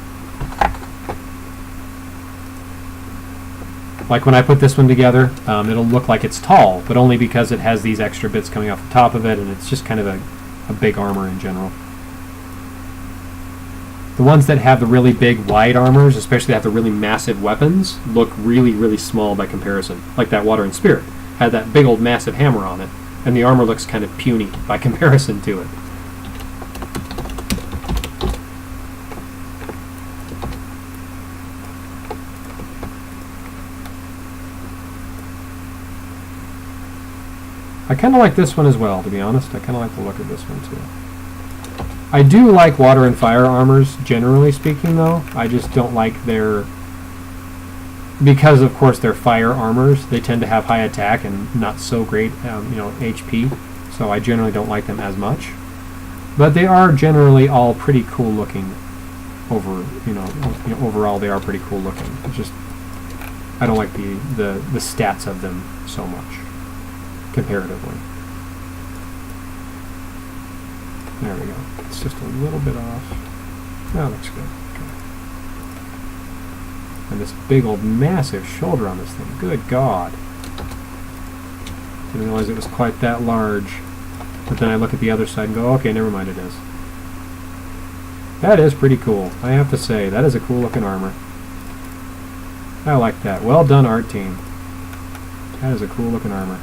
Like when I put this one together, it'll look like it's tall, but only because it has these extra bits coming off the top of it, and it's just kind of a big armor in general. The ones that have the really big, wide armors, especially that have the really massive weapons, look really, really small by comparison. Like that Water and Spirit had that big old massive hammer on it, and the armor looks kind of puny by comparison to it. I kind of like this one as well, to be honest. I kind of like the look of this one too. I do like water and fire armors, generally speaking, though. I just don't like their... Because, of course, they're fire armors, they tend to have high attack and not so great, HP. So I generally don't like them as much. But they are generally all pretty cool looking. Overall, they are pretty cool looking. It's just I don't like the stats of them so much. Comparatively. There we go. It's just a little bit off. That looks good. Okay. And this big old massive shoulder on this thing. Good God. Didn't realize it was quite that large. But then I look at the other side and go, okay, never mind, it is. That is pretty cool. I have to say, that is a cool looking armor. I like that. Well done, art team. That is a cool looking armor.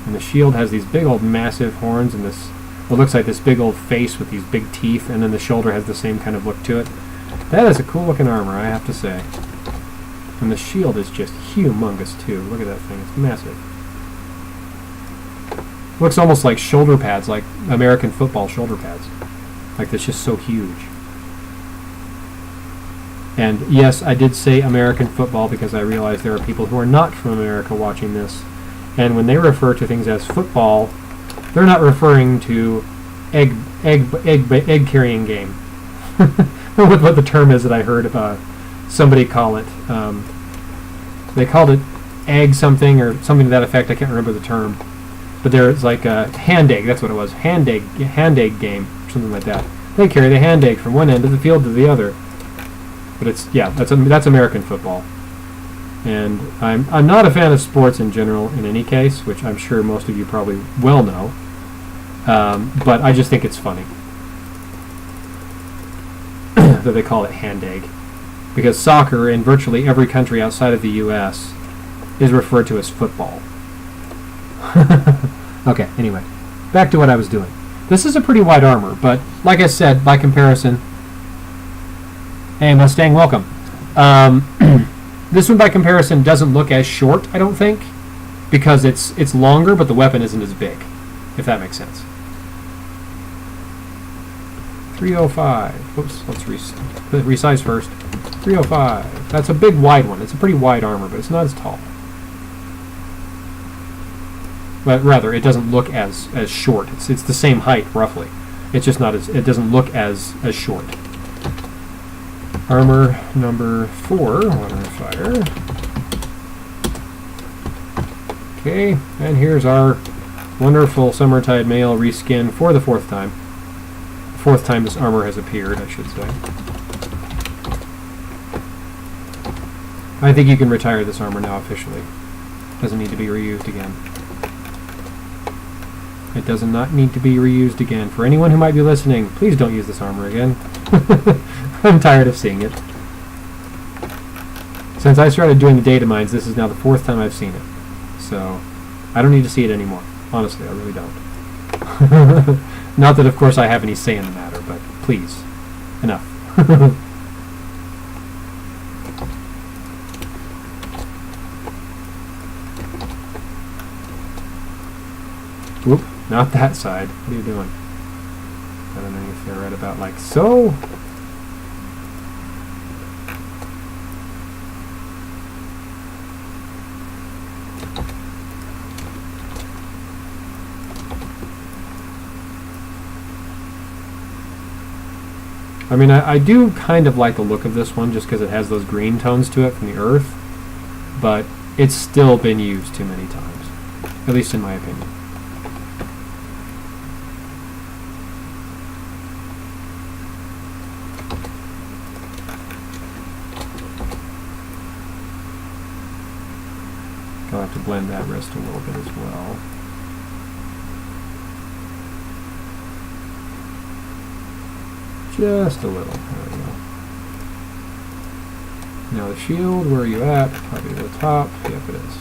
And the shield has these big old massive horns and this, what looks like this big old face with these big teeth, and then the shoulder has the same kind of look to it. That is a cool looking armor, I have to say. And the shield is just humongous too. Look at that thing, it's massive. Looks almost like shoulder pads, like American football shoulder pads. Like that's just so huge. And yes, I did say American football because I realize there are people who are not from America watching this. And when they refer to things as football, they're not referring to egg carrying game. What the term is that I heard somebody call it. They called it egg something or something to that effect. I can't remember the term. But there's like a hand egg. That's what it was. Hand egg game, something like that. They carry the hand egg from one end of the field to the other. But it's that's American football. And I'm not a fan of sports in general in any case, which I'm sure most of you probably well know. But I just think it's funny that they call it hand egg. Because soccer in virtually every country outside of the U.S. is referred to as football. Okay, anyway. Back to what I was doing. This is a pretty wide armor, but like I said, by comparison... Hey, Mustang, welcome. This one, by comparison, doesn't look as short, I don't think, because it's longer, but the weapon isn't as big, if that makes sense. 305. Oops, let's resize first. 305. That's a big, wide one. It's a pretty wide armor, but it's not as tall. But rather, it doesn't look as short. It's the same height, roughly. It's just not as... It doesn't look as short. Armor number 4, water and fire. Okay, and here's our wonderful Summertide male reskin for the 4th time. 4th time this armor has appeared, I should say. I think you can retire this armor now officially. Doesn't need to be reused again. It does not need to be reused again. For anyone who might be listening, please don't use this armor again. I'm tired of seeing it. Since I started doing the data mines, this is now the 4th time I've seen it. So, I don't need to see it anymore. Honestly, I really don't. Not that, of course, I have any say in the matter, but please, enough. Whoop, not that side. What are you doing? Got underneath there right about like so. I mean, I do kind of like the look of this one just because it has those green tones to it from the earth, but it's still been used too many times, at least in my opinion. I'll have to blend that wrist a little bit as well. Just a little. There we go. Now the shield, where are you at? Probably the top. Yep, it is.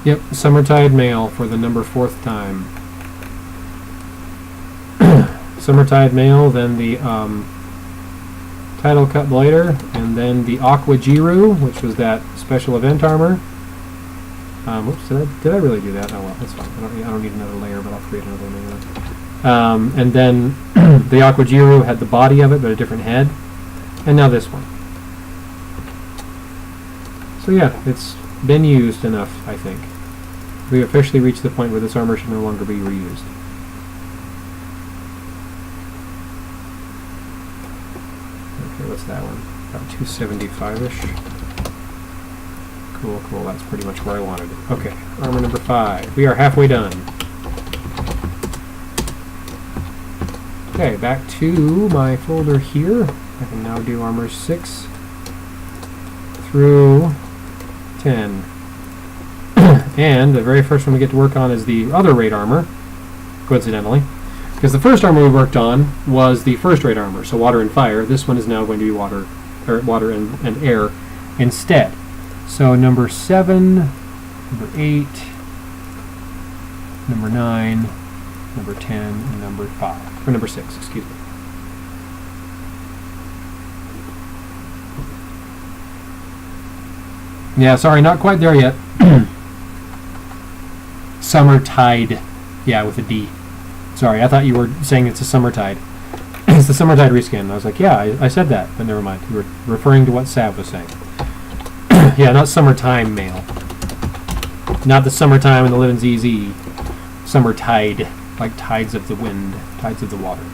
Yep, Summertide Male for the number 4th time. Summertide Male, then the Title Cut Blighter, and then the Aqua Jiru, which was that special event armor. Whoops, did I really do that? Oh well, that's fine. I don't need another layer, but I'll create another one anyway. And then the Aqua Jiru had the body of it, but a different head. And now this one. So yeah, it's been used enough, I think. We officially reached the point where this armor should no longer be reused. Okay, what's that one? About 275-ish. Cool, cool. That's pretty much where I wanted it. Okay, armor number 5. We are halfway done. Okay, back to my folder here. I can now do armor 6 through 10. And the very first one we get to work on is the other raid armor, coincidentally. Because the first armor we worked on was the first raid armor, so water and fire. This one is now going to be water and air instead. So number 7, number 8, number 9, number 10, and number 5. Or number 6, excuse me. Yeah, sorry, not quite there yet. Summertide. Yeah, with a D. Sorry, I thought you were saying it's a Summertide. It's the Summertide reskin. And I was like, yeah, I said that, but never mind. You were referring to what Sav was saying. Yeah, not Summertime Male. Not the Summertime and the Living ZZ. Summertide. Like tides of the wind. Tides of the water.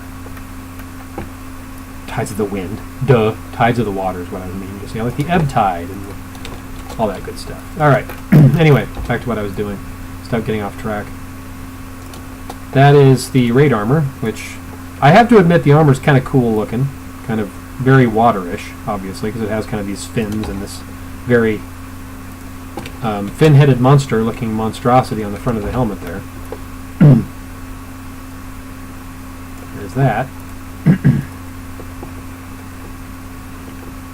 Tides of the wind. Duh. Tides of the water is what I mean. You see, like the ebb tide and all that good stuff. Alright. Anyway, back to what I was doing. Stop getting off track. That is the raid armor, which I have to admit the armor is kind of cool looking. Kind of very water-ish, obviously, because it has kind of these fins and this very fin-headed monster-looking monstrosity on the front of the helmet there. There's that.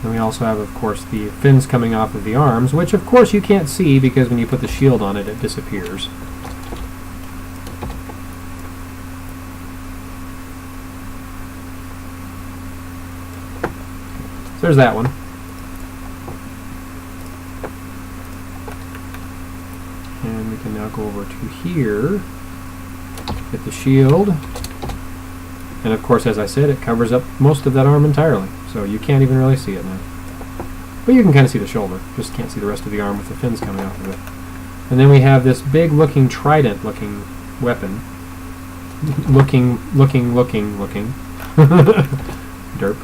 And we also have, of course, the fins coming off of the arms, which, of course, you can't see because when you put the shield on it, it disappears. So there's that one. And we can now go over to here, get the shield. And of course, as I said, it covers up most of that arm entirely, so you can't even really see it now. But you can kind of see the shoulder, just can't see the rest of the arm with the fins coming off of it. And then we have this big-looking trident-looking weapon. looking. Derp.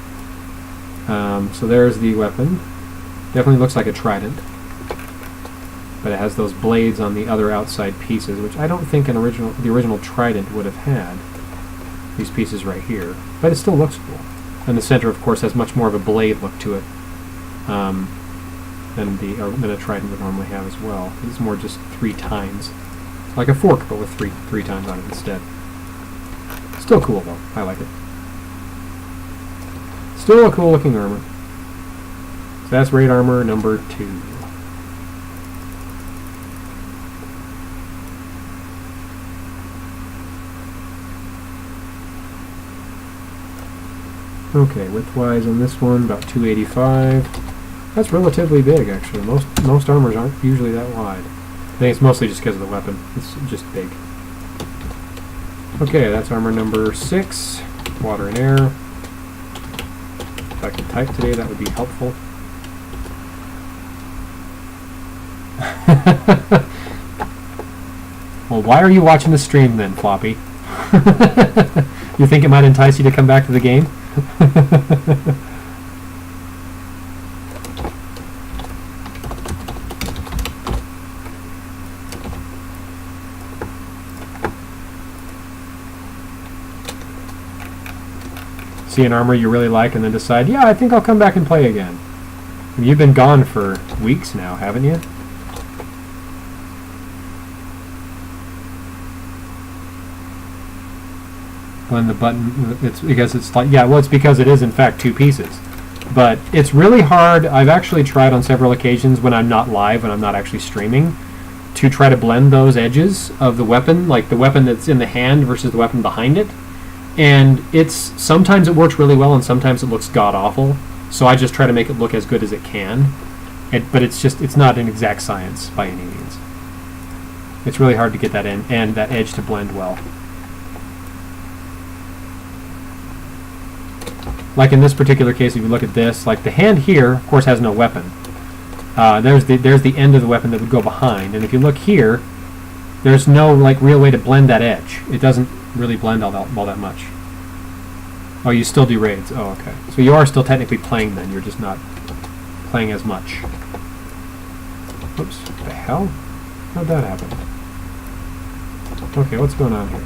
So there's the weapon. Definitely looks like a trident. But it has those blades on the other outside pieces, which I don't think the original trident would have had. These pieces right here. But it still looks cool. And the center, of course, has much more of a blade look to it than a trident would normally have as well. It's more just 3 tines. Like a fork, but with three tines on it instead. Still cool, though. I like it. Still a cool looking armor. So that's raid armor number 2. Okay, width-wise on this one, about 285. That's relatively big, actually. Most armors aren't usually that wide. I think it's mostly just because of the weapon. It's just big. Okay, that's armor number 6. Water and air. If I could type today, that would be helpful. Well, why are you watching the stream then, Floppy? You think it might entice you to come back to the game? See an armor you really like and then decide, yeah, I think I'll come back and play again. You've been gone for weeks now, haven't you? When the button, it's because it's like, yeah, well, it's because it is in fact 2 pieces. But it's really hard. I've actually tried on several occasions when I'm not live, when I'm not actually streaming, to try to blend those edges of the weapon, like the weapon that's in the hand versus the weapon behind it. And sometimes it works really well and sometimes it looks god-awful. So I just try to make it look as good as it can. But it's not an exact science by any means. It's really hard to get that in and that edge to blend well. Like in this particular case, if you look at this, like the hand here, of course, has no weapon. There's the end of the weapon that would go behind. And if you look here, there's no like real way to blend that edge. It doesn't really blend all that much. Oh, you still do raids. Oh, okay. So you are still technically playing then. You're just not playing as much. Oops. What the hell? How'd that happen? Okay, what's going on here?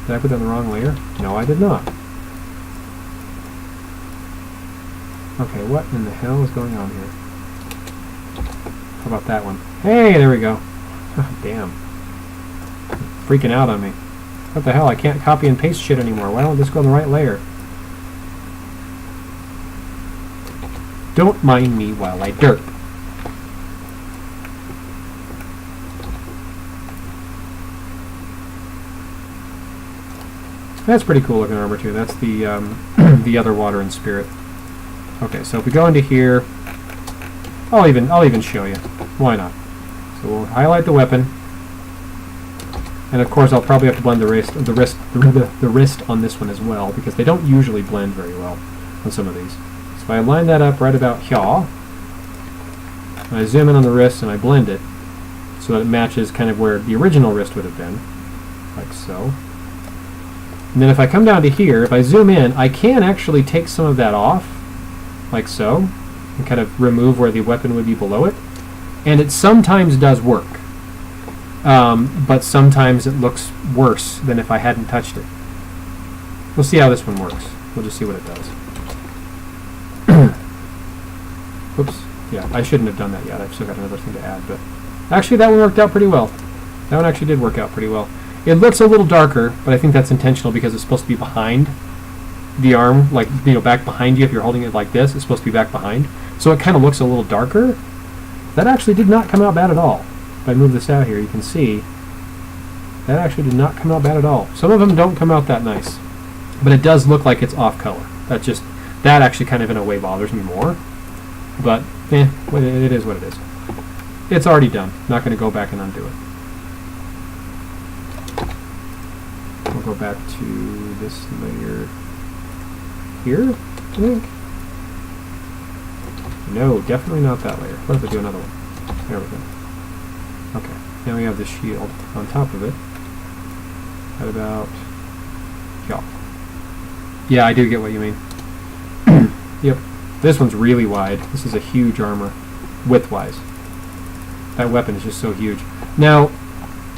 Did I put that in the wrong layer? No, I did not. Okay, what in the hell is going on here? How about that one? Hey, there we go. Oh, damn. Freaking out on me. What the hell? I can't copy and paste shit anymore. Why don't I just go in the right layer? Don't mind me while I derp. That's pretty cool looking armor too. That's the the other water and spirit. Okay, so if we go into here, I'll even show you. Why not? So we'll highlight the weapon, and of course I'll probably have to blend the wrist on this one as well because they don't usually blend very well on some of these. So if I line that up right about here, and I zoom in on the wrist and I blend it so that it matches kind of where the original wrist would have been, like so. And then if I come down to here, if I zoom in, I can actually take some of that off, like so, and kind of remove where the weapon would be below it. And it sometimes does work, but sometimes it looks worse than if I hadn't touched it. We'll see how this one works. We'll just see what it does. Oops. Yeah, I shouldn't have done that yet. I've still got another thing to add, but actually that one worked out pretty well. That one actually did work out pretty well. It looks a little darker, but I think that's intentional because it's supposed to be behind the arm, like, you know, back behind you. If you're holding it like this, it's supposed to be back behind. So it kind of looks a little darker. That actually did not come out bad at all. If I move this out here, you can see that actually did not come out bad at all. Some of them don't come out that nice, but it does look like it's off color. That actually kind of in a way bothers me more. But, it is what it is. It's already done. Not going to go back and undo it. We'll go back to this layer here, I think. No, definitely not that layer. What if I do another one? There we go. Okay, now we have the shield on top of it. At about here. Yeah, I do get what you mean. Yep. This one's really wide. This is a huge armor, width-wise. That weapon is just so huge. Now,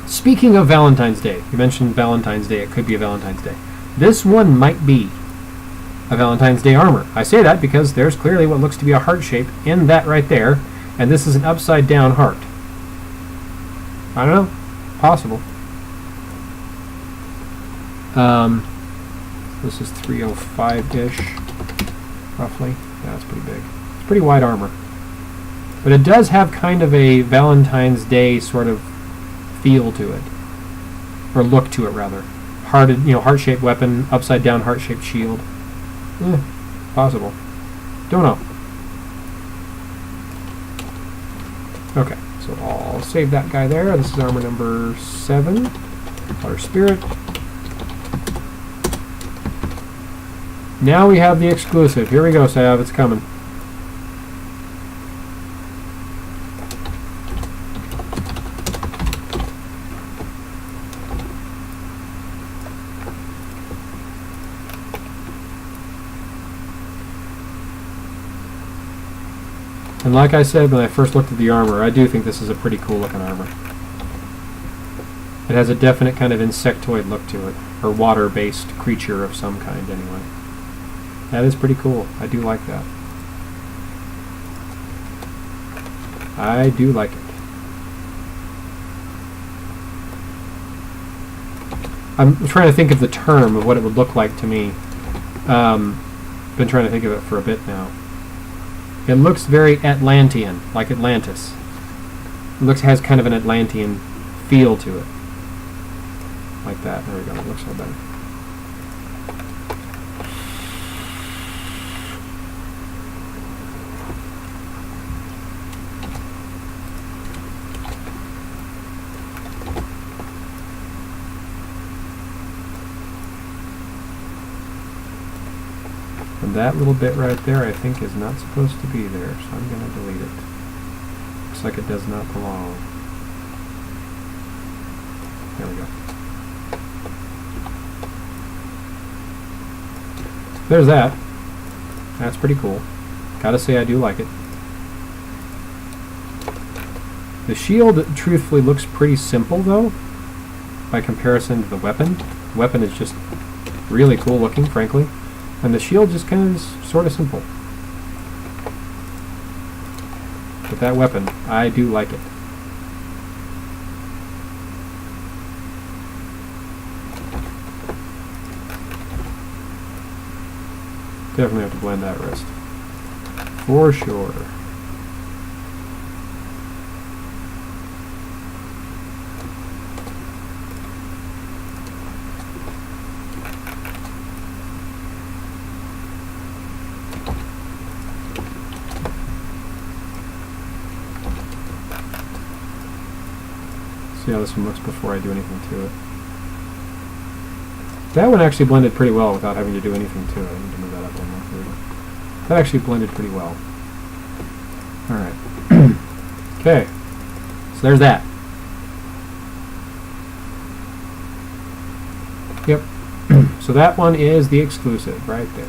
speaking of Valentine's Day, you mentioned Valentine's Day. It could be a Valentine's Day. This one might be a Valentine's Day armor. I say that because there's clearly what looks to be a heart shape in that right there, and this is an upside-down heart. I don't know. Possible. This is 305-ish, roughly. Yeah, that's pretty big. It's pretty wide armor. But it does have kind of a Valentine's Day sort of feel to it. Or look to it, rather. Heart-shaped weapon, upside-down heart-shaped shield. Possible. Don't know. Okay, so I'll save that guy there. This is armor number 7. Water Spirit. Now we have the exclusive. Here we go, Sav. It's coming. And like I said when I first looked at the armor, I do think this is a pretty cool looking armor. It has a definite kind of insectoid look to it, or water-based creature of some kind anyway. That is pretty cool. I do like that. I do like it. I'm trying to think of the term of what it would look like to me. Been trying to think of it for a bit now. It looks very Atlantean, like Atlantis. It has kind of an Atlantean feel to it. Like that. There we go. It looks a little better. And that little bit right there, I think, is not supposed to be there, so I'm going to delete it. Looks like it does not belong. There we go. There's that. That's pretty cool. Gotta say, I do like it. The shield, truthfully, looks pretty simple, though, by comparison to the weapon. The weapon is just really cool looking, frankly. And the shield just kind of is sort of simple. But that weapon, I do like it. Definitely have to blend that wrist. For sure. See how this one looks before I do anything to it. That one actually blended pretty well without having to do anything to it. I need to move that up one more. There we go. That actually blended pretty well. Alright. Okay. So there's that. Yep. So that one is the exclusive right there.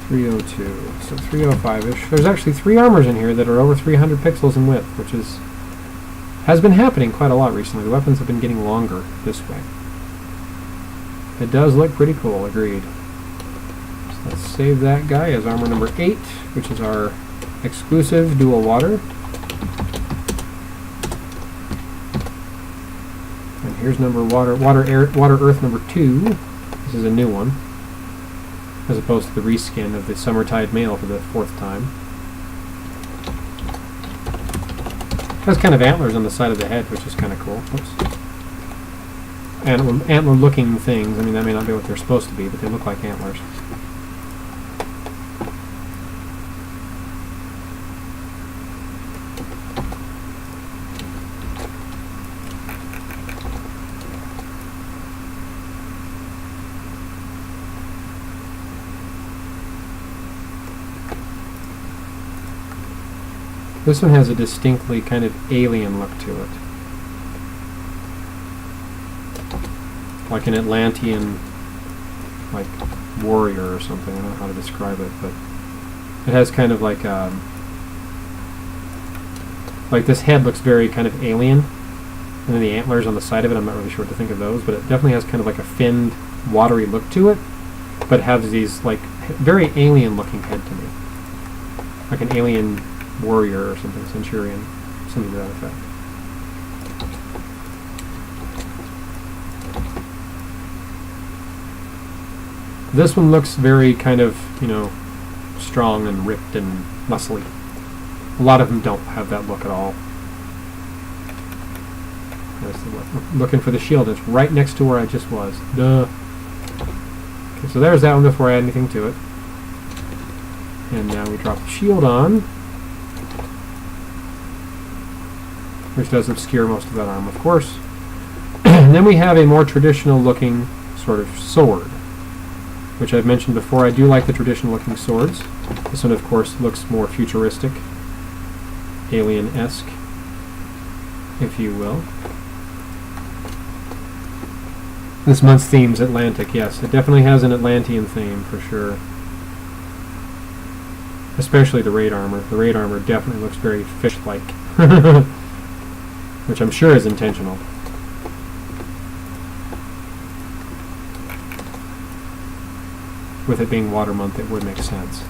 .302, so 305-ish. There's actually 3 armors in here that are over 300 pixels in width, which has been happening quite a lot recently. The weapons have been getting longer this way. It does look pretty cool, agreed. So let's save that guy as armor number 8, which is our exclusive dual water. And here's water earth number 2. This is a new one, as opposed to the reskin of the Summertide Male for the 4th time. It has kind of antlers on the side of the head, which is kind of cool. Oops. Antler-looking things. I mean, that may not be what they're supposed to be, but they look like antlers. This one has a distinctly kind of alien look to it. Like an Atlantean, like, warrior or something. I don't know how to describe it, but it has kind of like this head looks very kind of alien. And then the antlers on the side of it, I'm not really sure what to think of those, but it definitely has kind of like a finned, watery look to it, but has these, like, very alien looking head to me. Like an alien warrior or something, centurion. something to that effect. This one looks very kind of, you know, strong and ripped and muscly. A lot of them don't have that look at all. There's the look. Looking for the shield. It's right next to where I just was. Duh. Okay, so there's that one before I add anything to it. And now we drop the shield on, which does obscure most of that arm, of course. And then we have a more traditional looking sort of sword, which I've mentioned before. I do like the traditional looking swords. This one, of course, looks more futuristic, alien-esque, if you will. This month's theme's Atlantic, yes. It definitely has an Atlantean theme, for sure. Especially the raid armor. The raid armor definitely looks very fish-like. Which I'm sure is intentional. With it being water month, it would make sense.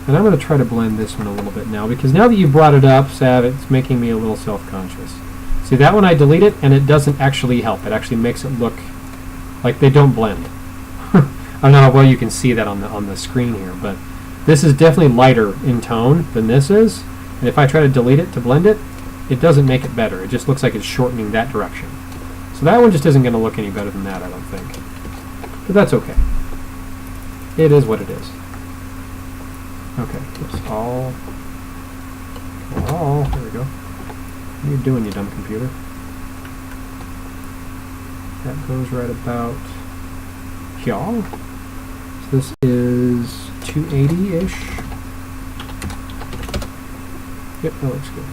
And I'm going to try to blend this one a little bit now, because now that you brought it up, Sav, it's making me a little self-conscious. See, that one I delete it, and it doesn't actually help. It actually makes it look like they don't blend. I don't know how well you can see that on the screen here, but this is definitely lighter in tone than this is. And if I try to delete it to blend it, it doesn't make it better. It just looks like it's shortening that direction. So that one just isn't going to look any better than that, I don't think. But that's okay. It is what it is. Okay, it's all. There we go. What are you doing, you dumb computer? That goes right about here. So this is 280-ish. Yep, that looks good.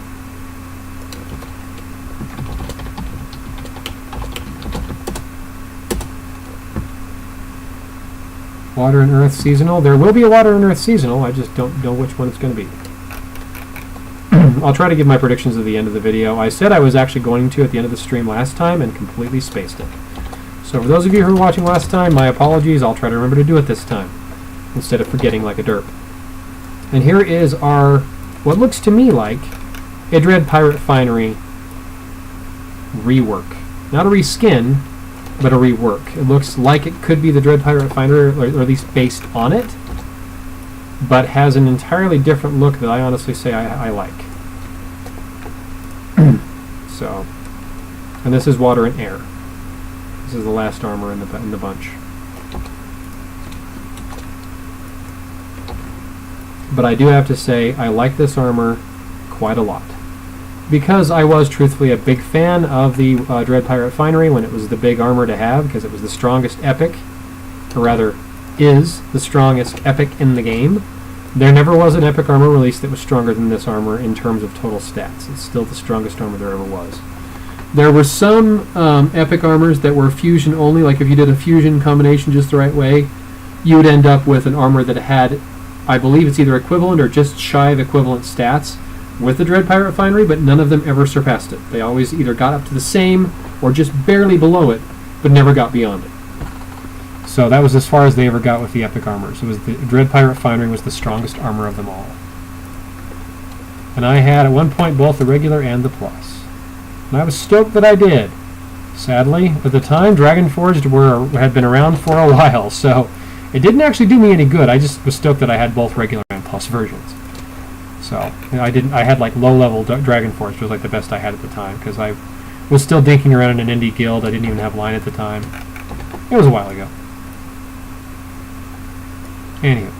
Water and Earth seasonal. There will be a Water and Earth seasonal. I just don't know which one it's going to be. I'll try to give my predictions at the end of the video. I said I was actually going to at the end of the stream last time and completely spaced it. So for those of you who were watching last time, my apologies. I'll try to remember to do it this time instead of forgetting like a derp. And here is our, what looks to me like a Dread Pirate Finery rework. Not a reskin, but a rework. It looks like it could be the Dread Pirate Finder, or at least based on it, but has an entirely different look that I honestly say I like. So, and this is Water and Air. This is the last armor in the bunch. But I do have to say I like this armor quite a lot, because I was truthfully a big fan of the Dread Pirate Finery when it was the big armor to have, because it was the strongest epic, or rather is the strongest epic in the game. There never was an epic armor released that was stronger than this armor in terms of total stats. It's still the strongest armor there ever was. There were some epic armors that were fusion only, like if you did a fusion combination just the right way, you would end up with an armor that had, I believe it's either equivalent or just shy of equivalent stats with the Dread Pirate Finery, but none of them ever surpassed it. They always either got up to the same or just barely below it, but never got beyond it. So that was as far as they ever got with the epic armors. It was the Dread Pirate Finery was the strongest armor of them all. And I had at one point both the regular and the plus. And I was stoked that I did. Sadly, at the time, Dragonforged had been around for a while, so it didn't actually do me any good. I just was stoked that I had both regular and plus versions. So I had like low-level Dragonforged, which was like the best I had at the time, because I was still dinking around in an indie guild. I didn't even have line at the time. It was a while ago. Anywho,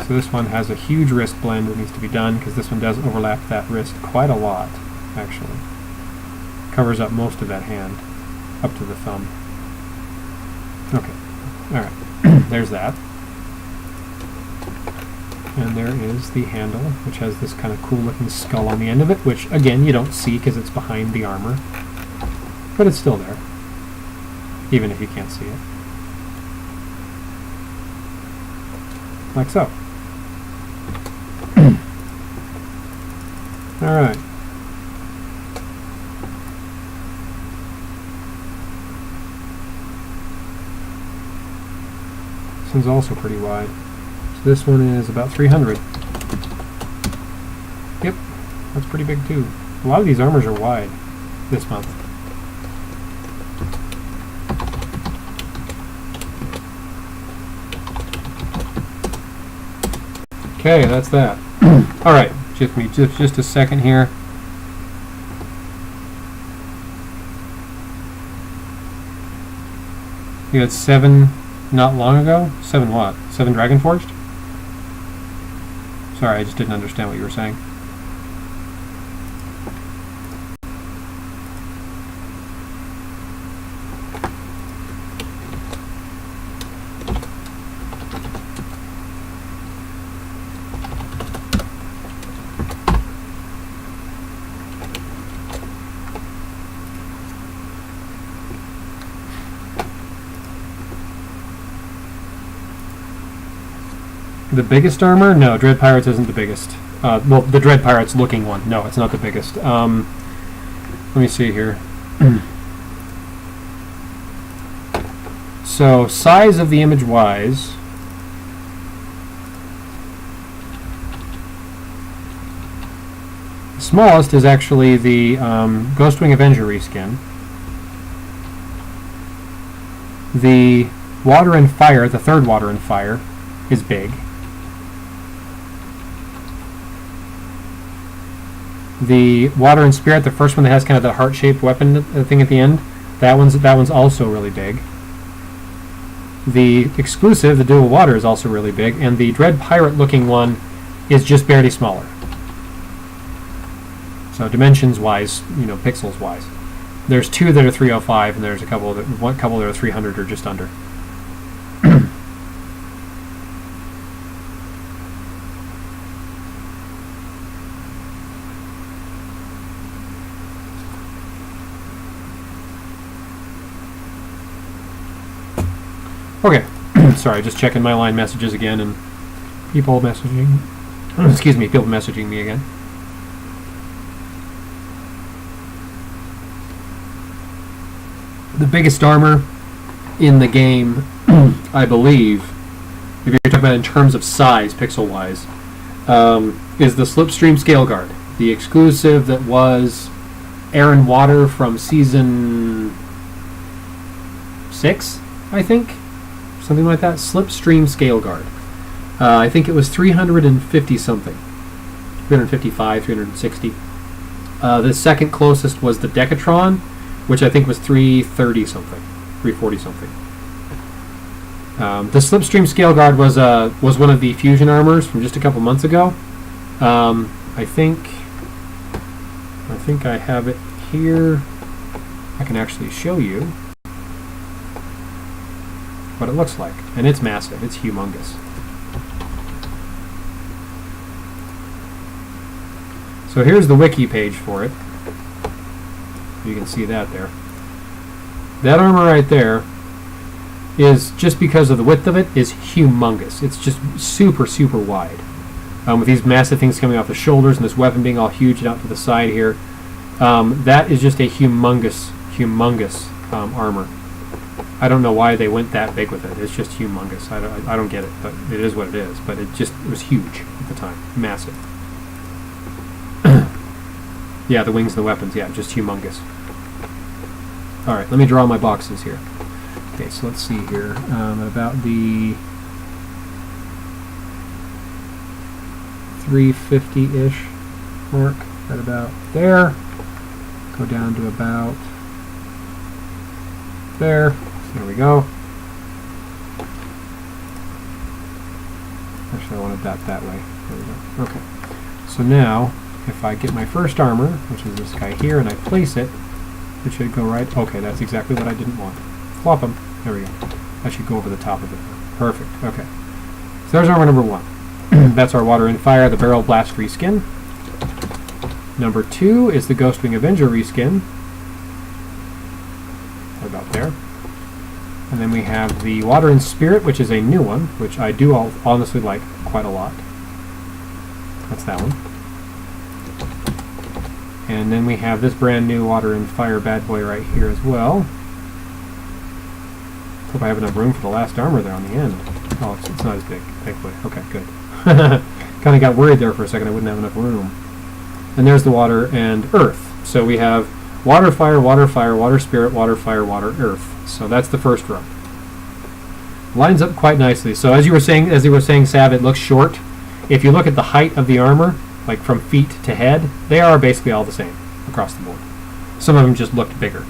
so this one has a huge wrist blend that needs to be done, because this one does overlap that wrist quite a lot, actually. Covers up most of that hand, up to the thumb. Okay, alright, there's that. And there is the handle, which has this kind of cool looking skull on the end of it, which again you don't see because it's behind the armor. But it's still there, even if you can't see it. Like so. Alright. one's also pretty wide. So this one is about 300. Yep, that's pretty big too. A lot of these armors are wide this month. Okay, that's that. All right, just a second here. You had 7 not long ago? 7 what? 7 Dragon Forged? Sorry, I just didn't understand what you were saying. The biggest armor? No, Dread Pirates isn't the biggest. Well, the Dread Pirates looking one. No, it's not the biggest. Let me see here. So, size of the image wise. The smallest is actually the Ghostwing Avenger reskin. The Water and Fire, the third Water and Fire, is big. The Water and Spirit, the first one that has kind of the heart-shaped weapon thing at the end, that one's also really big. The exclusive, the Dual Water, is also really big, and the Dread Pirate-looking one is just barely smaller. So dimensions-wise, pixels-wise, there's 2 that are 305, and there's a couple that are 300 or just under. Okay, sorry, just checking my line messages again, and people messaging. Excuse me, people messaging me again. The biggest armor in the game, I believe, if you're talking about in terms of size, pixel-wise, is the Slipstream Scale Guard, the exclusive that was Air and Water from Season 6, I think? Something like that. Slipstream Scale Guard. I think it was 350 something. 355, 360. The second closest was the Decatron, which I think was 330 something. 340 something. The Slipstream Scale Guard was one of the fusion armors from just a couple months ago. I think I have it here. I can actually show you what it looks like, and it's massive. It's humongous. So here's the wiki page for it. You can see that there. That armor right there is, just because of the width of it, is humongous. It's just super, super wide. With these massive things coming off the shoulders and this weapon being all huge and out to the side here. That is just a humongous armor. I don't know why they went that big with it. It's just humongous. I don't get it, but it is what it is. But it was huge at the time. Massive. Yeah, the wings and the weapons. Yeah, just humongous. Alright, let me draw my boxes here. Okay, so let's see here. About the 350-ish mark. Right about there. Go down to about there. There we go. Actually, I wanted that way. There we go. Okay. So now, if I get my first armor, which is this guy here, and I place it, it should go right. Okay, that's exactly what I didn't want. Flop him. There we go. That should go over the top of it. Perfect. Okay. So there's armor number 1. That's our Water and Fire, the Barrel Blast reskin. Number 2 is the Ghostwing Avenger reskin. Right about there. And then we have the Water and Spirit, which is a new one, which I do honestly like quite a lot. That's that one. And then we have this brand new Water and Fire bad boy right here as well. Hope I have enough room for the last armor there on the end. Oh, it's not as big, thankfully. Okay, good. Kind of got worried there for a second I wouldn't have enough room. And there's the water and earth. So we have water, fire, water, fire, water, spirit, water, fire, water, earth. So that's the first row. Lines up quite nicely. So as you were saying, Sav, it looks short. If you look at the height of the armor, like from feet to head, they are basically all the same across the board. Some of them just looked bigger.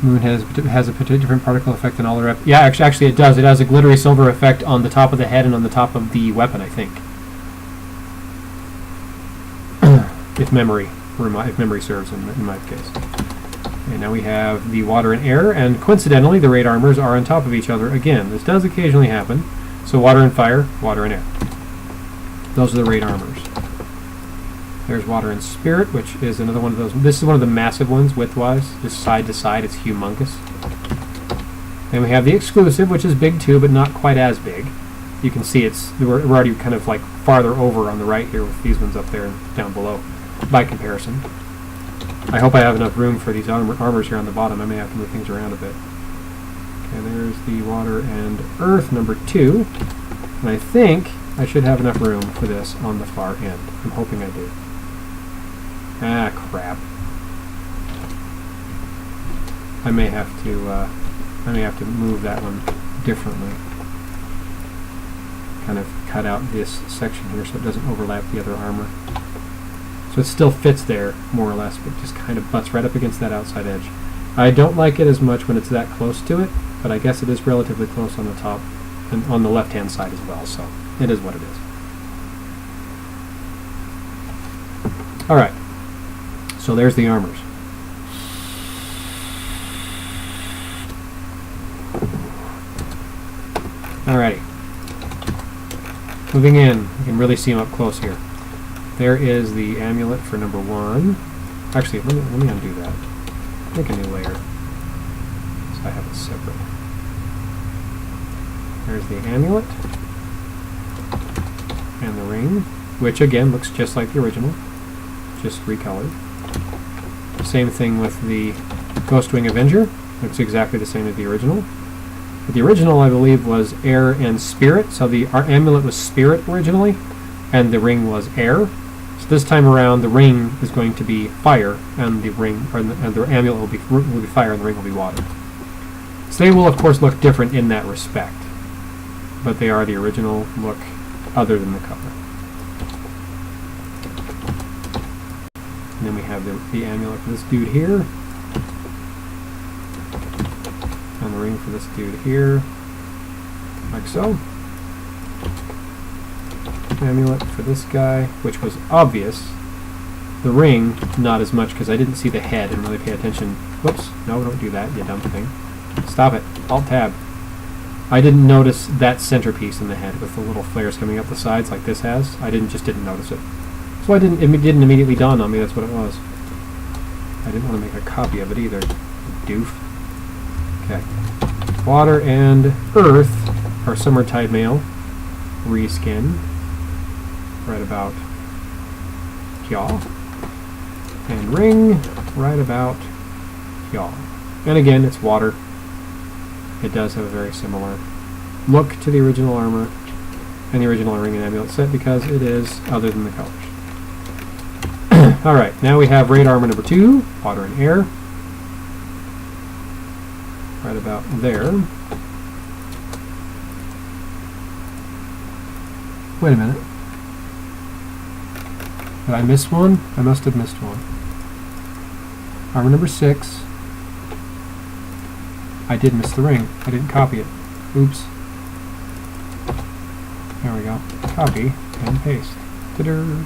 Moon has a different particle effect than all the rest. Yeah, actually it does. It has a glittery silver effect on the top of the head and on the top of the weapon, I think. if memory serves in my case. Okay, now we have the water and air, and coincidentally the raid armors are on top of each other again. This does occasionally happen. So water and fire, water and air. Those are the raid armors. There's water and spirit, which is another one of those. This is one of the massive ones, width-wise, just side to side. It's humongous. Then we have the exclusive, which is big too, but not quite as big. You can see we're already kind of like farther over on the right here with these ones up there and down below, by comparison. I hope I have enough room for these armors here on the bottom. I may have to move things around a bit. Okay, there's the water and earth, number 2. And I think I should have enough room for this on the far end. I'm hoping I do. Ah, crap. I may have to move that one differently. Kind of cut out this section here so it doesn't overlap the other armor. So it still fits there, more or less, but just kind of butts right up against that outside edge. I don't like it as much when it's that close to it, but I guess it is relatively close on the top and on the left-hand side as well, so it is what it is. Alright, so there's the armors. Alrighty. Moving in, you can really see them up close here. There is the amulet for number 1. Actually, let me undo that. Make a new layer, so I have it separate. There's the amulet and the ring, which again looks just like the original, just recolored. Same thing with the Ghostwing Avenger. Looks exactly the same as the original. But the original, I believe, was air and spirit, so the amulet was spirit originally, and the ring was air. So this time around, the ring is going to be fire, and the amulet will be fire, and the ring will be water. So they will, of course, look different in that respect, but they are the original look, other than the cover. And then we have the amulet for this dude here, and the ring for this dude here, like so. Amulet for this guy, which was obvious. The ring, not as much, because I didn't see the head and really pay attention. Whoops, no, don't do that, you dumb thing. Stop it, Alt-Tab. I didn't notice that centerpiece in the head with the little flares coming up the sides like this has. I just didn't notice it. So it didn't immediately dawn on me that's what it was. I didn't want to make a copy of it either, doof. Okay. Water and earth are Summertide Mail reskin. Right about here. And ring right about here. And again, it's water. It does have a very similar look to the original armor and the original ring and amulet set because it is other than the colors. Alright, now we have raid armor number 2, water and air. Right about there. Wait a minute. Did I miss one? I must have missed one. Armor number 6. I did miss the ring. I didn't copy it. Oops. There we go. Copy and paste. Ta-da!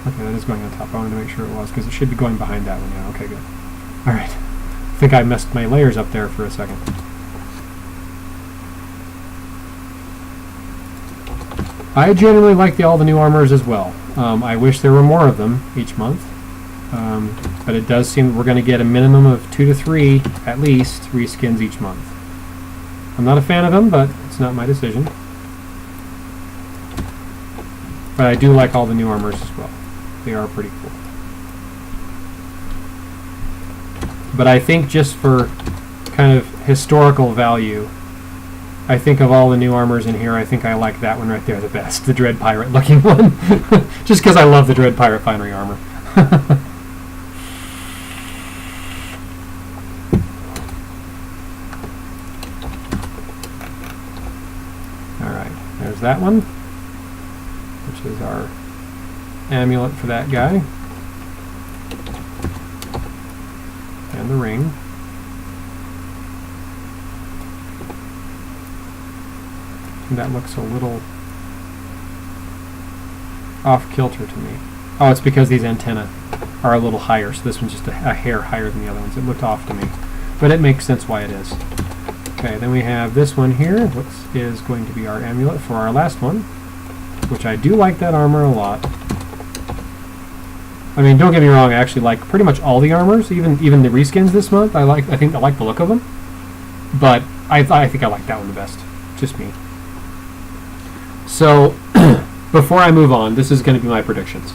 Okay, that is going on top. I wanted to make sure it was, because it should be going behind that one. Yeah, okay, good. Alright. I think I messed my layers up there for a second. I generally like all the new armors as well. I wish there were more of them each month. But it does seem we're going to get a minimum of 2 to 3, at least, reskins each month. I'm not a fan of them, but it's not my decision. But I do like all the new armors as well. They are pretty cool. But I think just for kind of historical value, I think of all the new armors in here, I think I like that one right there the best, the Dread Pirate looking one. Just because I love the Dread Pirate Finery armor. Alright, there's that one, which is our amulet for that guy. And the ring. That looks a little off kilter to me. Oh, it's because these antennae are a little higher, so this one's just a hair higher than the other ones. It looked off to me, but it makes sense why it is. Okay, then we have this one here, which is going to be our amulet for our last one, which I do like that armor a lot. I mean, don't get me wrong, I actually like pretty much all the armors, even the reskins this month. I think I like the look of them, but I think I like that one the best. Just me. So, before I move on, this is going to be my predictions.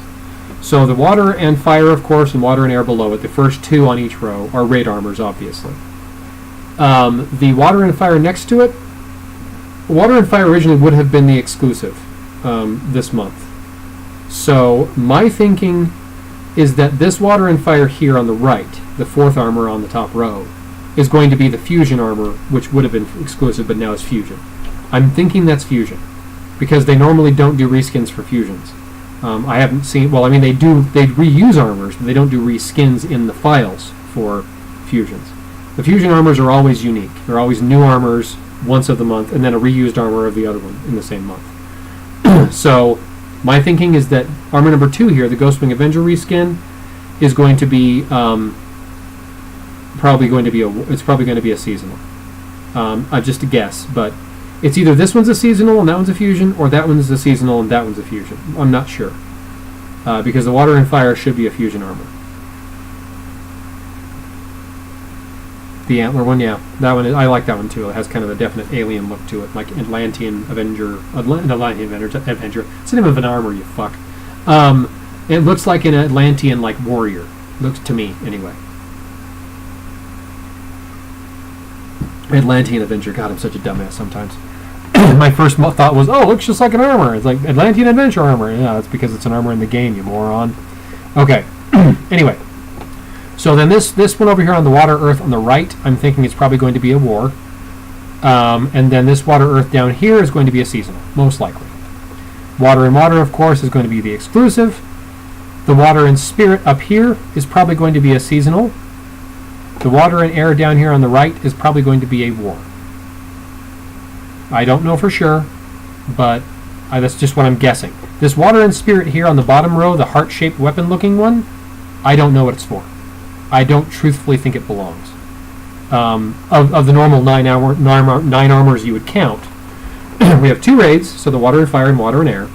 So the water and fire, of course, and water and air below it, the first two on each row, are raid armors, obviously. The water and fire next to it, water and fire originally would have been the exclusive this month. So my thinking is that this water and fire here on the right, the fourth armor on the top row, is going to be the fusion armor, which would have been exclusive, but now is fusion. I'm thinking that's fusion, because they normally don't do reskins for fusions. I haven't seen, well, I mean, they reuse armors, but they don't do reskins in the files for fusions. The fusion armors are always unique. They're always new armors once of the month, and then a reused armor of the other one in the same month. So my thinking is that armor number 2 here, the Ghostwing Avenger reskin, is going to be probably going to be a seasonal. Just a guess, but it's either this one's a seasonal and that one's a fusion, or that one's a seasonal and that one's a fusion. I'm not sure, because the water and fire should be a fusion armor. The antler one, yeah, that one. I like that one too. It has kind of a definite alien look to it, like Atlantean Avenger. It's the name of an armor, you fuck. It looks like an Atlantean like warrior. Looks to me, anyway. Atlantean Avenger. God, I'm such a dumbass sometimes. My first thought was, oh, it looks just like an armor. It's like Atlantean Adventure armor. Yeah, that's because it's an armor in the game, you moron. Okay. Anyway. So then this one over here on the water earth on the right, I'm thinking it's probably going to be a war. And then this water earth down here is going to be a seasonal, most likely. Water and water, of course, is going to be the exclusive. The water and spirit up here is probably going to be a seasonal. The water and air down here on the right is probably going to be a war. I don't know for sure, but that's just what I'm guessing. This water and spirit here on the bottom row, the heart-shaped weapon-looking one, I don't know what it's for. I don't truthfully think it belongs. Of the normal 9 armors you would count, we have 2 raids, so the water and fire and water and air.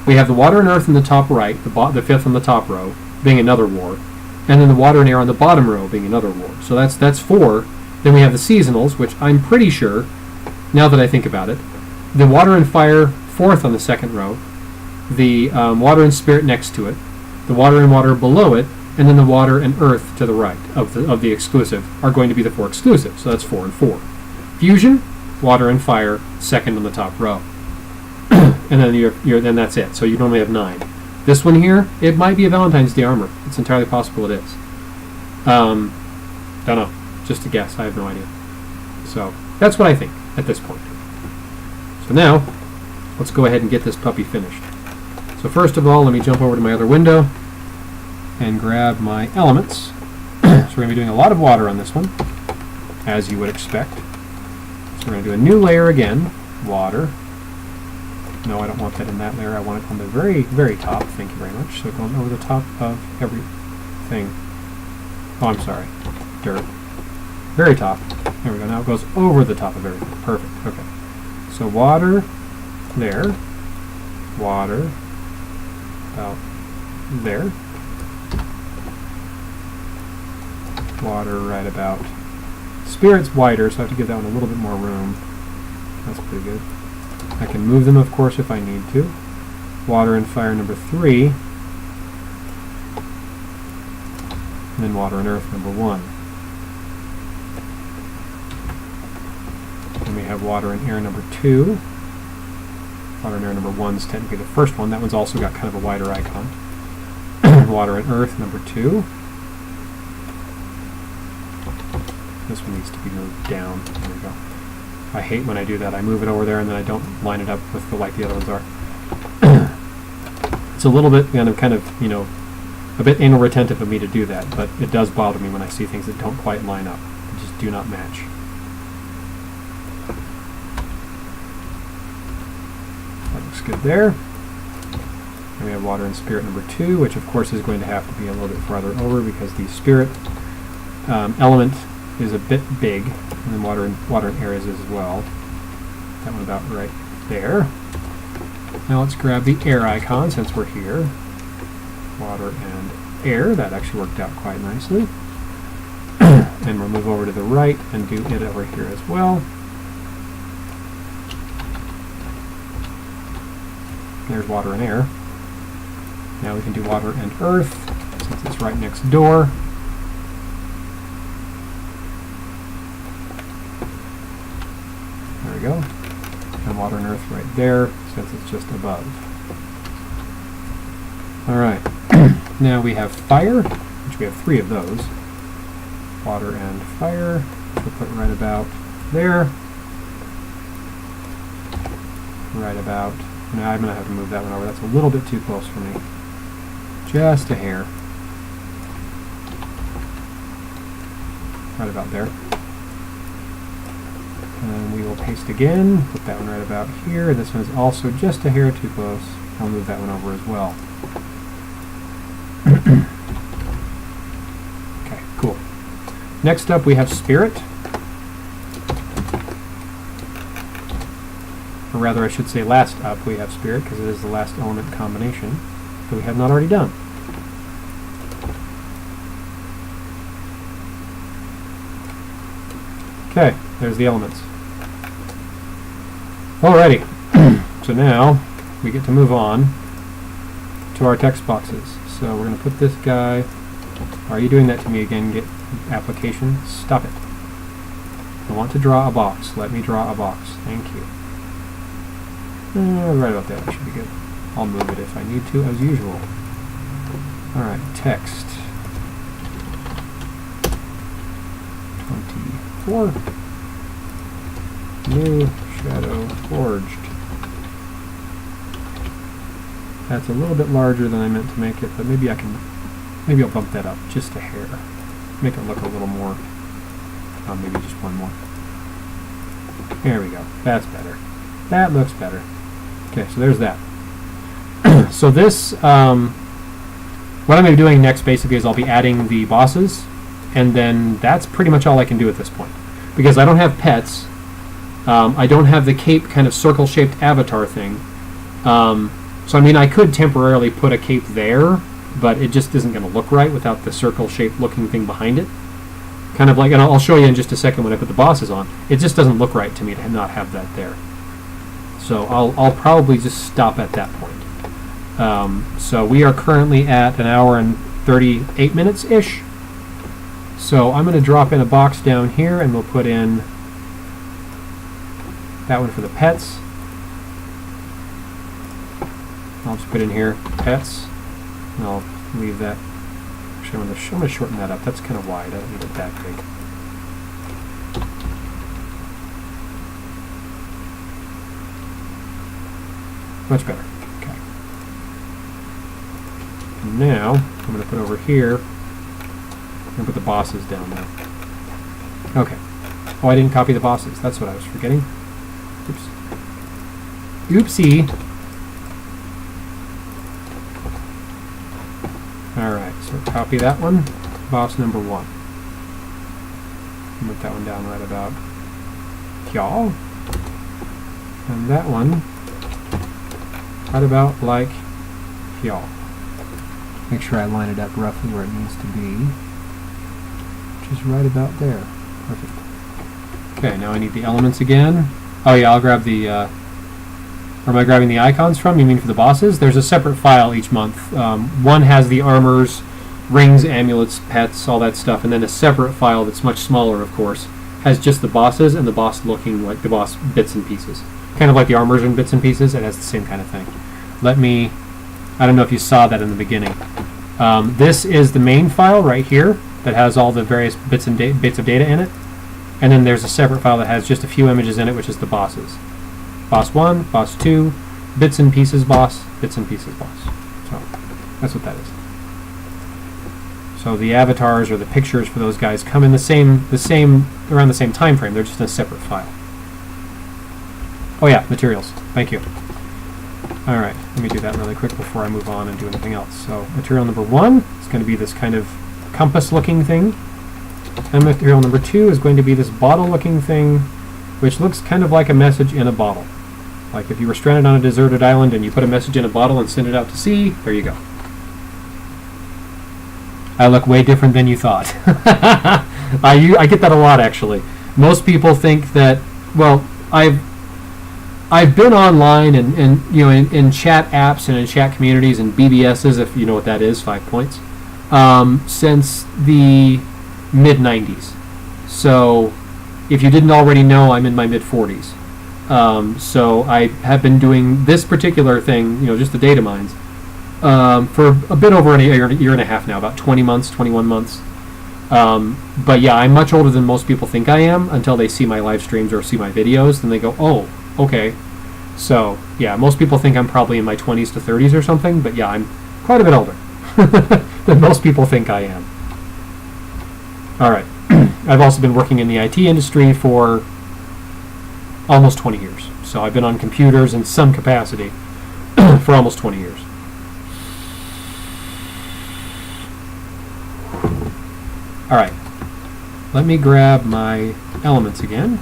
We have the water and earth in the top right, the fifth on the top row, being another war, and then the water and air on the bottom row being another war. So that's 4. Then we have the seasonals, which I'm pretty sure, now that I think about it, the water and fire fourth on the second row, the water and spirit next to it, the water and water below it, and then the water and earth to the right of the exclusive are going to be the 4 exclusive. So that's 4 and 4. Fusion, water and fire, second on the top row, and then then that's it. So you normally have 9. This one here, it might be a Valentine's Day armor. It's entirely possible it is. Don't know. Just a guess. I have no idea. So that's what I think at this point. So now, let's go ahead and get this puppy finished. So first of all, let me jump over to my other window and grab my elements. So we're going to be doing a lot of water on this one, as you would expect. So we're going to do a new layer again. Water. No, I don't want that in that layer. I want it on the very, very top. Thank you very much. So going over the top of everything. Oh, I'm sorry. Dirt. Very top. There we go. Now it goes over the top of everything. Perfect. Okay. So water there. Water about there. Water right about. Spirit's wider, so I have to give that one a little bit more room. That's pretty good. I can move them, of course, if I need to. Water and fire number 3. And then water and earth number 1. Then we have water and air number 2. Water and air number 1 is technically the first one. That one's also got kind of a wider icon. Water and earth number 2. This one needs to be moved down. There we go. I hate when I do that. I move it over there and then I don't line it up with the like the other ones are. It's a little bit kind of, you know, a bit anal retentive of me to do that, but it does bother me when I see things that don't quite line up. They just do not match. That looks good there. And we have water and spirit number 2, which of course is going to have to be a little bit farther over because the spirit element is a bit big, and then water and air is as well. That one about right there. Now let's grab the air icon since we're here. Water and air, that actually worked out quite nicely. And we'll move over to the right and do it over here as well. There's water and air. Now we can do water and earth since it's right next door. There we go. And water and earth right there since it's just above. Alright, now we have fire, which we have 3 of those. Water and fire, which we'll put right about there. Right about, now I'm going to have to move that one over. That's a little bit too close for me. Just a hair. Right about there. And we will paste again, put that one right about here. This one is also just a hair too close. I'll move that one over as well. Okay, cool. Next up we have spirit. Or rather I should say last up we have spirit because it is the last element combination that we have not already done. Okay, there's the elements. Alrighty, so now we get to move on to our text boxes. So we're going to put this guy. Why are you doing that to me again? Get application. Stop it. I want to draw a box. Let me draw a box. Thank you. Right about there. That should be good. I'll move it if I need to, as usual. Alright, text. 24. New shadow forged. That's a little bit larger than I meant to make it, but maybe I'll bump that up just a hair. Make it look a little more, maybe just one more. There we go. That's better. That looks better. Okay, so there's that. So this, what I'm going to be doing next basically is I'll be adding the bosses, and then that's pretty much all I can do at this point. Because I don't have pets, I don't have the cape kind of circle-shaped avatar thing. So I mean, I could temporarily put a cape there, but it just isn't going to look right without the circle-shaped looking thing behind it. Kind of like, and I'll show you in just a second when I put the bosses on. It just doesn't look right to me to not have that there. So I'll probably just stop at that point. So we are currently at 1 hour and 38 minutes-ish. So I'm going to drop in a box down here, and we'll put in that one for the pets. I'll just put in here pets, and I'll leave that. Actually, I'm going to shorten that up. That's kind of wide. I don't need it that big. Much better. Okay. And now I'm going to put over here. I'm going to put the bosses down now. Okay. Oh, I didn't copy the bosses. That's what I was forgetting. Oops. Oopsie. Alright, so copy that one. Boss number 1. Put that one down right about y'all. And that one right about like y'all. Make sure I line it up roughly where it needs to be. Which is right about there. Perfect. Okay, now I need the elements again. Oh yeah, I'll grab the, where am I grabbing the icons from? You mean for the bosses? There's a separate file each month. One has the armors, rings, amulets, pets, all that stuff, and then a separate file that's much smaller, of course, has just the bosses and the boss looking like the boss bits and pieces. Kind of like the Armorsion bits and pieces, it has the same kind of thing. I don't know if you saw that in the beginning. This is the main file right here that has all the various bits of data in it. And then there's a separate file that has just a few images in it, which is the bosses. Boss 1, Boss 2, bits and pieces boss, bits and pieces boss. So that's what that is. So the avatars or the pictures for those guys come in around the same time frame. They're just in a separate file. Oh yeah, materials. Thank you. All right, let me do that really quick before I move on and do anything else. So material number 1 is going to be this kind of compass-looking thing. And material number 2 is going to be this bottle-looking thing, which looks kind of like a message in a bottle. Like if you were stranded on a deserted island and you put a message in a bottle and send it out to sea, there you go. I look way different than you thought. I get that a lot, actually. Most people think that, well, I've been online and you know, in chat apps and in chat communities and BBSs, if you know what that is, 5 points, since the mid-90s. So if you didn't already know, I'm in my mid-40s. So I have been doing this particular thing, you know, just the data mines, for a bit over a year and a half now, about 20 months, 21 months. But yeah, I'm much older than most people think I am until they see my live streams or see my videos. Then they go, oh, okay. So yeah, most people think I'm probably in my 20s to 30s or something, but yeah, I'm quite a bit older than most people think I am. All right. I've also been working in the IT industry for almost 20 years. So I've been on computers in some capacity for almost 20 years. All right, let me grab my elements again,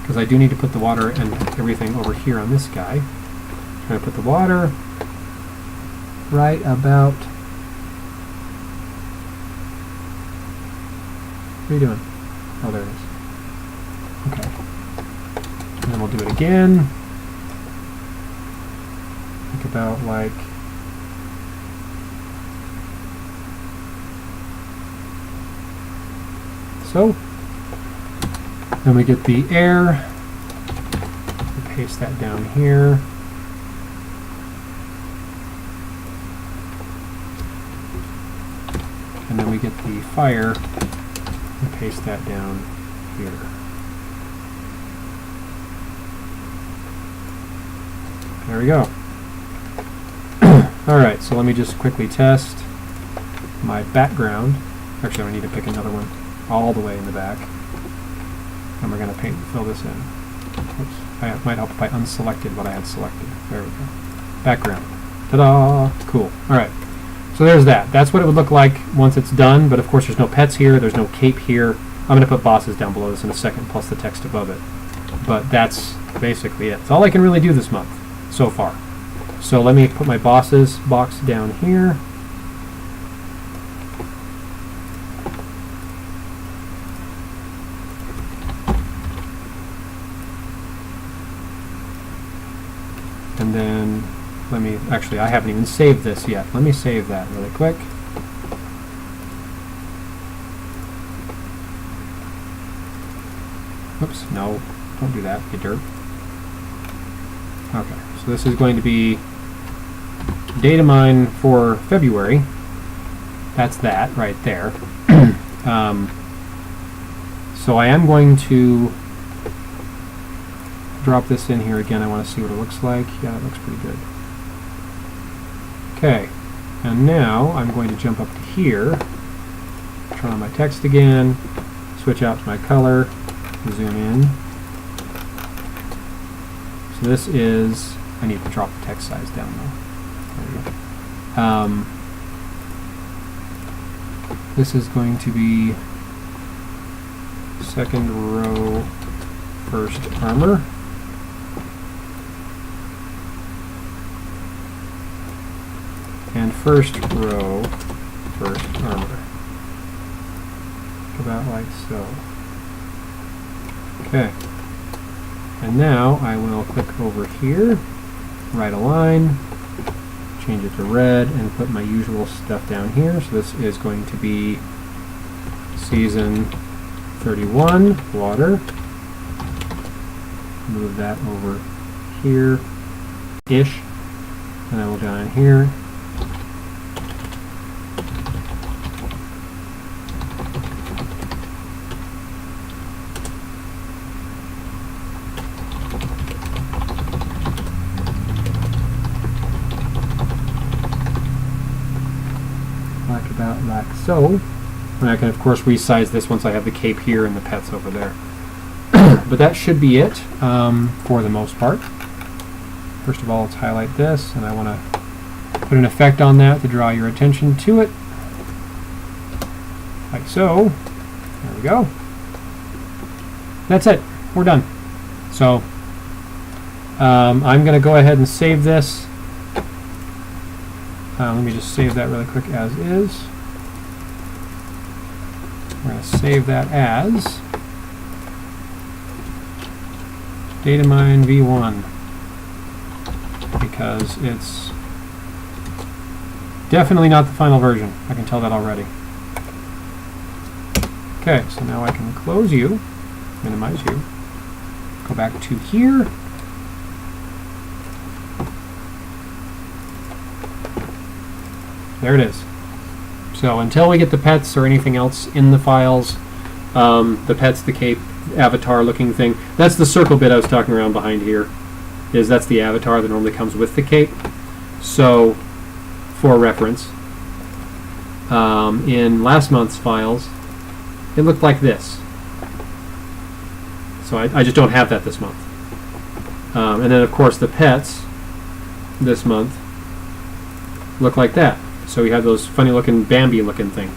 because I do need to put the water and everything over here on this guy. I'm going to put the water right about... What are you doing? Oh, there it is. Okay. And then we'll do it again. Think about like... So, then we get the air, we paste that down here, and then we get the fire, and paste that down here. There we go. Alright, so let me just quickly test my background. Actually, I need to pick another one all the way in the back. And we're going to fill this in. Oops. It might help if I unselected what I had selected. There we go. Background. Ta-da! Cool. Alright. So there's that. That's what it would look like once it's done, but of course there's no pets here, there's no cape here. I'm going to put bosses down below this in a second, plus the text above it. But that's basically it. It's all I can really do this month, so far. So let me put my bosses box down here. And then, actually I haven't even saved this yet. Let me save that really quick. Oops, no, don't do that, you dirt. Okay, so this is going to be Datamine for February. That's that right there. So I am going to drop this in here again. I want to see what it looks like. Yeah, it looks pretty good. Okay, and now I'm going to jump up to here, turn on my text again, switch out to my color, zoom in. So this is, I need to drop the text size down though. There we go. This is going to be second row, first armor. And first row, first armor. About like so. Okay. And now I will click over here, right align, change it to red and put my usual stuff down here. So this is going to be season 31, water. Move that over here-ish. And I will go down here. About like so. And I can of course resize this once I have the cape here and the pets over there. But that should be it for the most part. First of all, let's highlight this, and I want to put an effect on that to draw your attention to it. Like so. There we go. That's it. We're done. So I'm going to go ahead and save this. Let me just save that really quick as is. We're going to save that as Datamine v1 because it's definitely not the final version. I can tell that already. Okay, so now I can close you, minimize you, go back to here. There it is. So until we get the pets or anything else in the files, the pets, the cape, avatar looking thing, that's the circle bit I was talking around behind here, that's the avatar that normally comes with the cape. So for reference, in last month's files, it looked like this. So I just don't have that this month. And then of course the pets this month look like that. So we have those funny looking Bambi looking thing.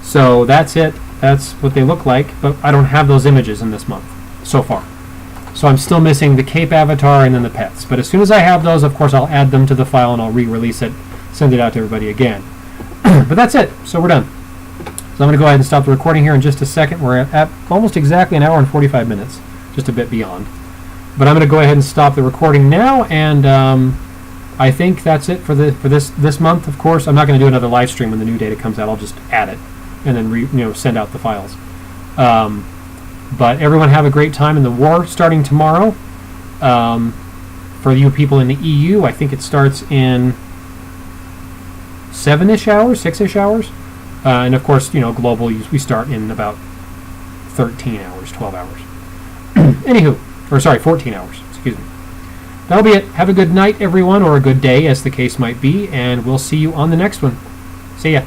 So that's it. That's what they look like, but I don't have those images in this month so far. So I'm still missing the cape avatar and then the pets. But as soon as I have those, of course, I'll add them to the file and I'll re-release it, send it out to everybody again. But that's it. So we're done. So I'm going to go ahead and stop the recording here in just a second. We're at almost exactly an hour and 45 minutes, just a bit beyond. But I'm going to go ahead and stop the recording now, and I think that's it for this month. Of course, I'm not going to do another live stream when the new data comes out. I'll just add it and then send out the files. But everyone have a great time in the war starting tomorrow. For you people in the EU, I think it starts in 7-ish hours, 6-ish hours. And of course, global, we start in about 13 hours, 12 hours. Anywho, or sorry, 14 hours, excuse me. That'll be it. Have a good night, everyone, or a good day, as the case might be, and we'll see you on the next one. See ya.